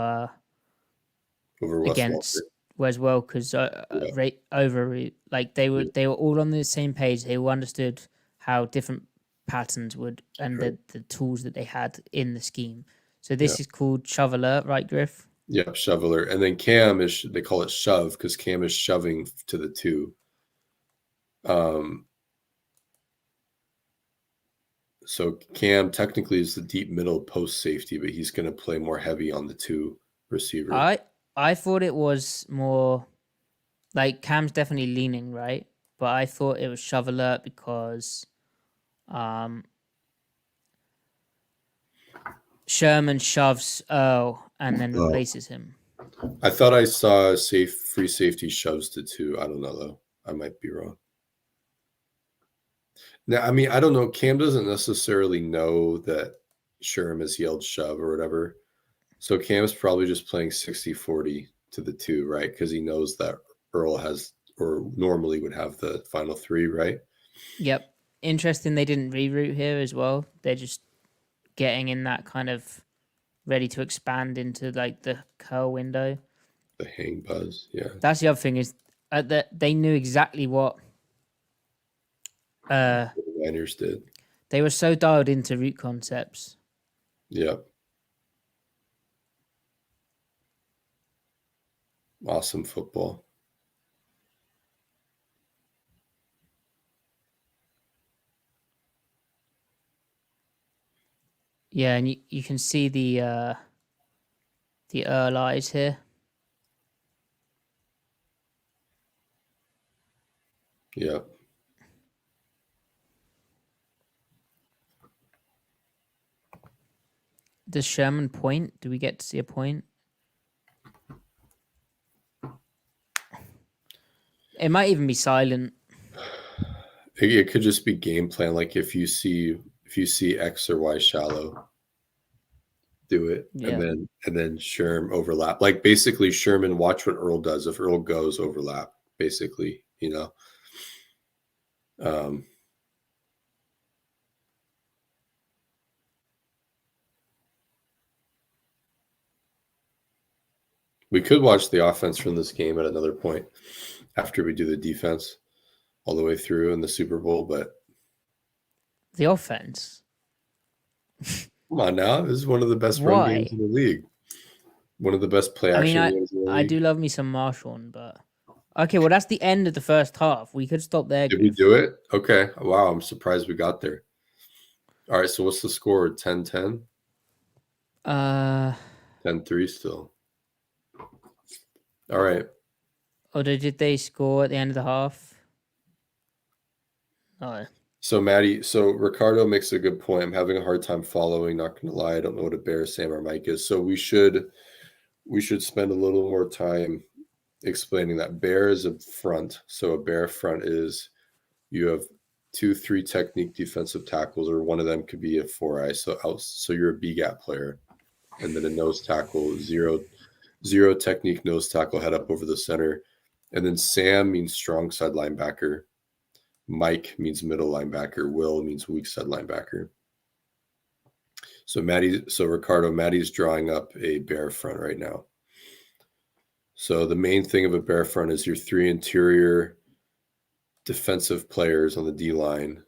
against Wes Welker's like they were all on the same page. They all understood how different patterns would and the tools that they had in the scheme. So this is called shove alert, right, Griff? Yeah, shove alert. And then Cam they call it shove because Cam is shoving to the 2. So Cam technically is the deep middle post safety, but he's going to play more heavy on the 2 receiver. I thought it was more like Cam's definitely leaning right, but I thought it was shove alert because Sherman shoves Earl and then replaces him. I thought I saw free safety shoves to 2. I don't know though. I might be wrong. Now, I mean, I don't know. Cam doesn't necessarily know that Sherm has yelled shove or whatever. So Cam's probably just playing 60-40 to the 2, right? Because he knows that Earl has or normally would have the final 3, right? Yep. Interesting they didn't reroute here as well. They're just getting in that kind of ready to expand into like the curl window. The hang buzz, yeah. That's the other thing is that they knew exactly what the Niners did. They were so dialed into route concepts. Yep. Awesome football. Yeah, and you can see the Earl eyes here. Yep. Does Sherman point? Do we get to see a point? It might even be silent. It could just be game plan. Like if you see X or Y shallow, do it, Yeah. and then Sherm overlap. Like basically, Sherman, watch what Earl does. If Earl goes, overlap. Basically, you know. We could watch the offense from this game at another point after we do the defense all the way through in the Super Bowl, but The offense. come on now. This is one of the best run Why? games in the league. One of the best play I mean, action games in the I league. do love me some Marshawn, but okay. Well, that's the end of the first half. We could stop there. Did we do it? Okay. Wow. I'm surprised we got there. All right. So what's the score? 10-10? 10-3 still. All right. Or did they score at the end of the half? No. So Matty, Ricardo makes a good point. I'm having a hard time following, not gonna lie. I don't know what a bear, Sam, or Mike is. So we should spend a little more time explaining that bear is a front. So a bear front is you have 2-3 technique defensive tackles, or one of them could be a 4-eye. So you're a B gap player, and then a nose tackle, zero technique nose tackle, head up over the center, and then Sam means strong side linebacker. Mike means middle linebacker. Will means weak side linebacker. So Ricardo, Matty's drawing up a bear front right now. So the main thing of a bear front is your 3 interior defensive players on the D line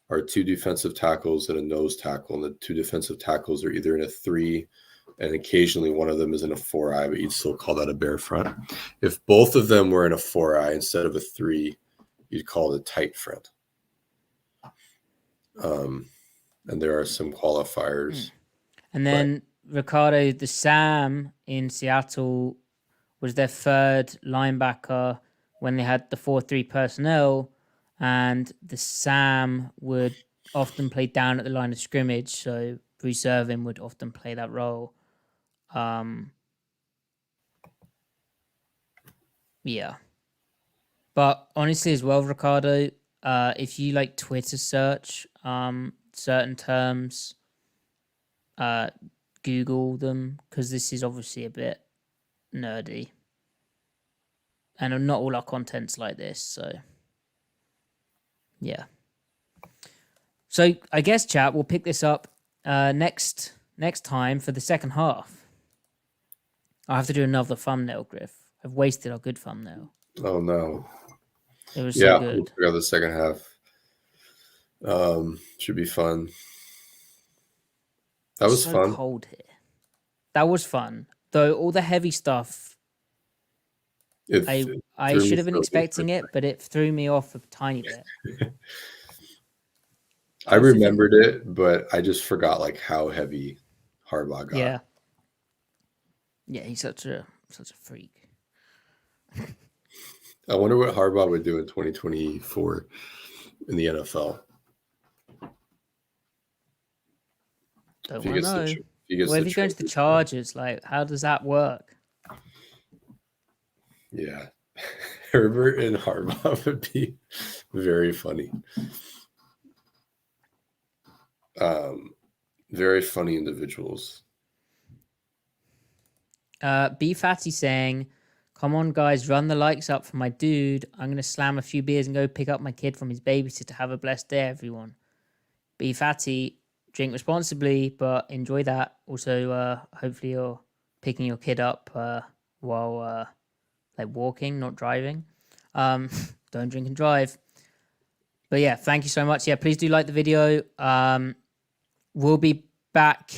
are 2 defensive tackles and a nose tackle. And the 2 defensive tackles are either in a 3, and occasionally one of them is in a 4-eye, but you'd still call that a bear front. If both of them were in a 4-eye instead of a 3, you'd call it a tight front. And there are some qualifiers. And then Ricardo, the Sam in Seattle was their 3rd linebacker when they had the 4-3 personnel, and the Sam would often play down at the line of scrimmage, so Bruce Irvin would often play that role. Yeah. But honestly, as well, Ricardo, if you like Twitter search certain terms, Google them, because this is obviously a bit nerdy. And not all our content's like this, so yeah. So I guess, chat, we'll pick this up next time for the second half. I have to do another thumbnail, Griff. I've wasted our good thumbnail. Oh no. It was so good. We'll figure out the second half. Should be fun. That was so fun. Cold here. That was fun. Though all the heavy stuff, I should have been expecting it, but it threw me off a tiny bit. I remembered it, but I just forgot like how heavy Harbaugh got. Yeah. Yeah, he's such a freak. I wonder what Harbaugh would do in 2024 in the NFL. Don't want to know. If he's going to the Chargers, like, how does that work? Yeah. Herbert and Harbaugh would be very funny. Very funny individuals. B Fatty saying, "Come on, guys, run the likes up for my dude. I'm going to slam a few beers and go pick up my kid from his babysitter. Have a blessed day, everyone." B Fatty, drink responsibly, but enjoy that. Also, hopefully you're picking your kid up while like walking, not driving. Don't drink and drive. But yeah, thank you so much. Yeah, please do like the video. We'll be back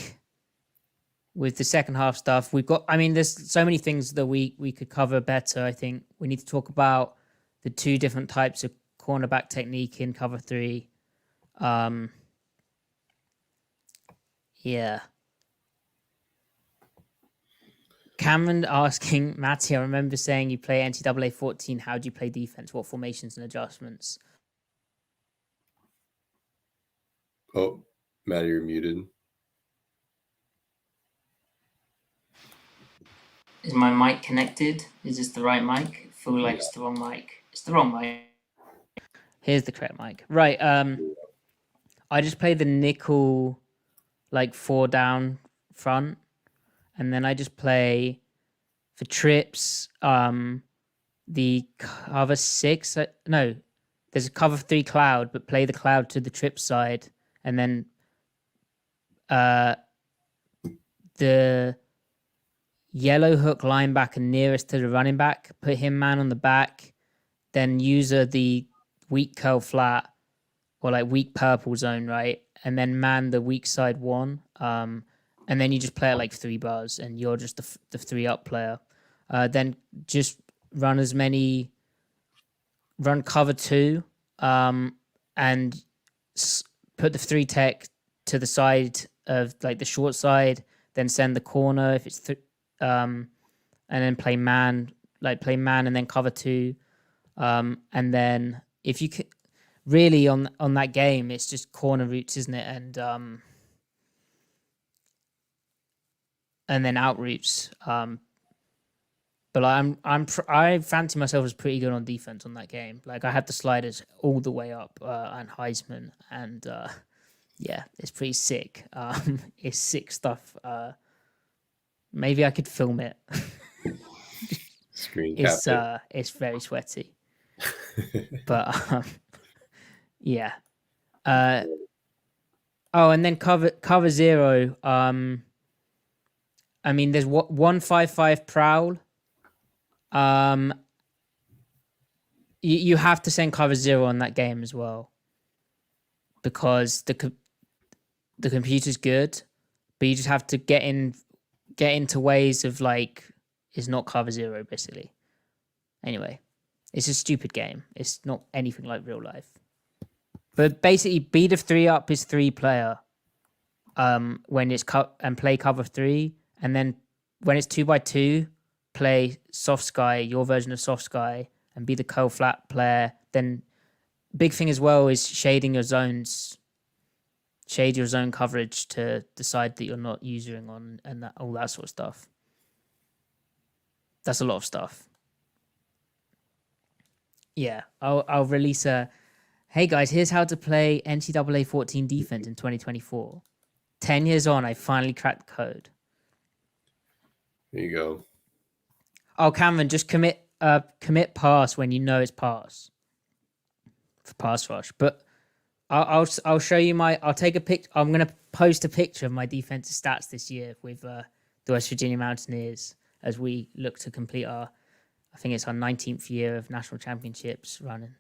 with the second half stuff. There's so many things that we could cover better. I think we need to talk about the two different types of cornerback technique in cover three. Yeah. Cameron asking, Matty, I remember saying you play NCAA 14. How do you play defense? What formations and adjustments? Oh, Matty, you're muted. Is my mic connected? Is this the right mic? I feel like it's the wrong mic. It's the wrong mic. Here's the correct mic. Right. I just play the nickel, like 4 down front, and then I just play for trips. The cover 6. No, there's a cover 3 cloud, but play the cloud to the trip side, and then the yellow hook linebacker nearest to the running back, put him man on the back, then user the weak curl flat or like weak purple zone, right? And then man the weak side 1. And then you just play it like 3 bars and you're just the 3 up player. Then just run cover 2 and put the 3 tech to the side of like the short side, then send the corner if it's and then play man and then cover 2. And then if you could really on that game, it's just corner routes, isn't it? And then out routes. But I fancy myself as pretty good on defense on that game. Like I had the sliders all the way up and Heisman, and yeah, it's pretty sick. It's sick stuff. Maybe I could film it. Screen cap it's very sweaty. But yeah. And then cover 0. There's 155 prowl. You have to send cover 0 on that game as well, because the computer's good, but you just have to get into ways of like it's not cover 0 basically. Anyway, it's a stupid game. It's not anything like real life. But basically, beat of 3 up is 3 player. When it's and play cover 3, and then when it's 2x2, play soft sky, your version of soft sky, and be the curl flat player. Then big thing as well is shading your zones. Shade your zone coverage to decide that you're not using on, and all that sort of stuff. That's a lot of stuff. Yeah, I'll release a, hey guys, here's how to play NCAA 14 defense in 2024. 10 years on, I finally cracked the code. There you go. Oh, Cameron, just commit pass when you know it's pass for pass rush. But I'll show you I'll take a pic. I'm gonna post a picture of my defensive stats this year with the West Virginia Mountaineers as we look to complete I think it's our 19th year of national championships running.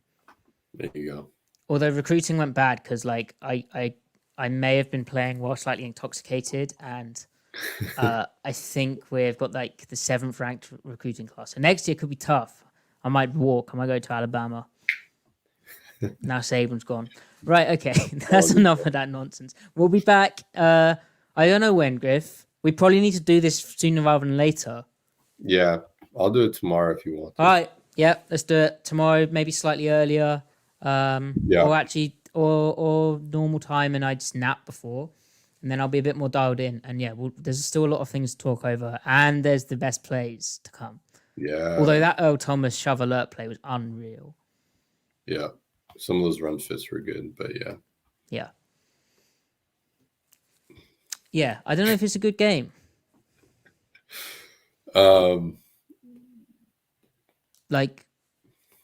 There you go. Although recruiting went bad because like I may have been playing while slightly intoxicated, and I think we've got like the 7th ranked recruiting class. So next year could be tough. I might walk. I might go to Alabama. Now Saban's gone. Right, okay. That's enough of that nonsense. We'll be back. I don't know when, Griff. We probably need to do this sooner rather than later. Yeah, I'll do it tomorrow if you want to. All right. Yeah, let's do it tomorrow, maybe slightly earlier. Or actually, or normal time, and I just nap before. And then I'll be a bit more dialed in. And yeah, there's still a lot of things to talk over. And there's the best plays to come. Yeah. Although that Earl Thomas shove alert play was unreal. Yeah. Some of those run fits were good, but yeah. Yeah. Yeah. I don't know if it's a good game. Like,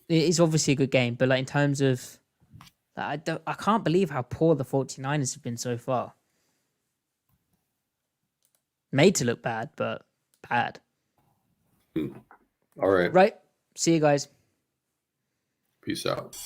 it is obviously a good game, but like in terms of, I can't believe how poor the 49ers have been so far. Made to look bad, but bad. All right. Right. See you guys. Peace out.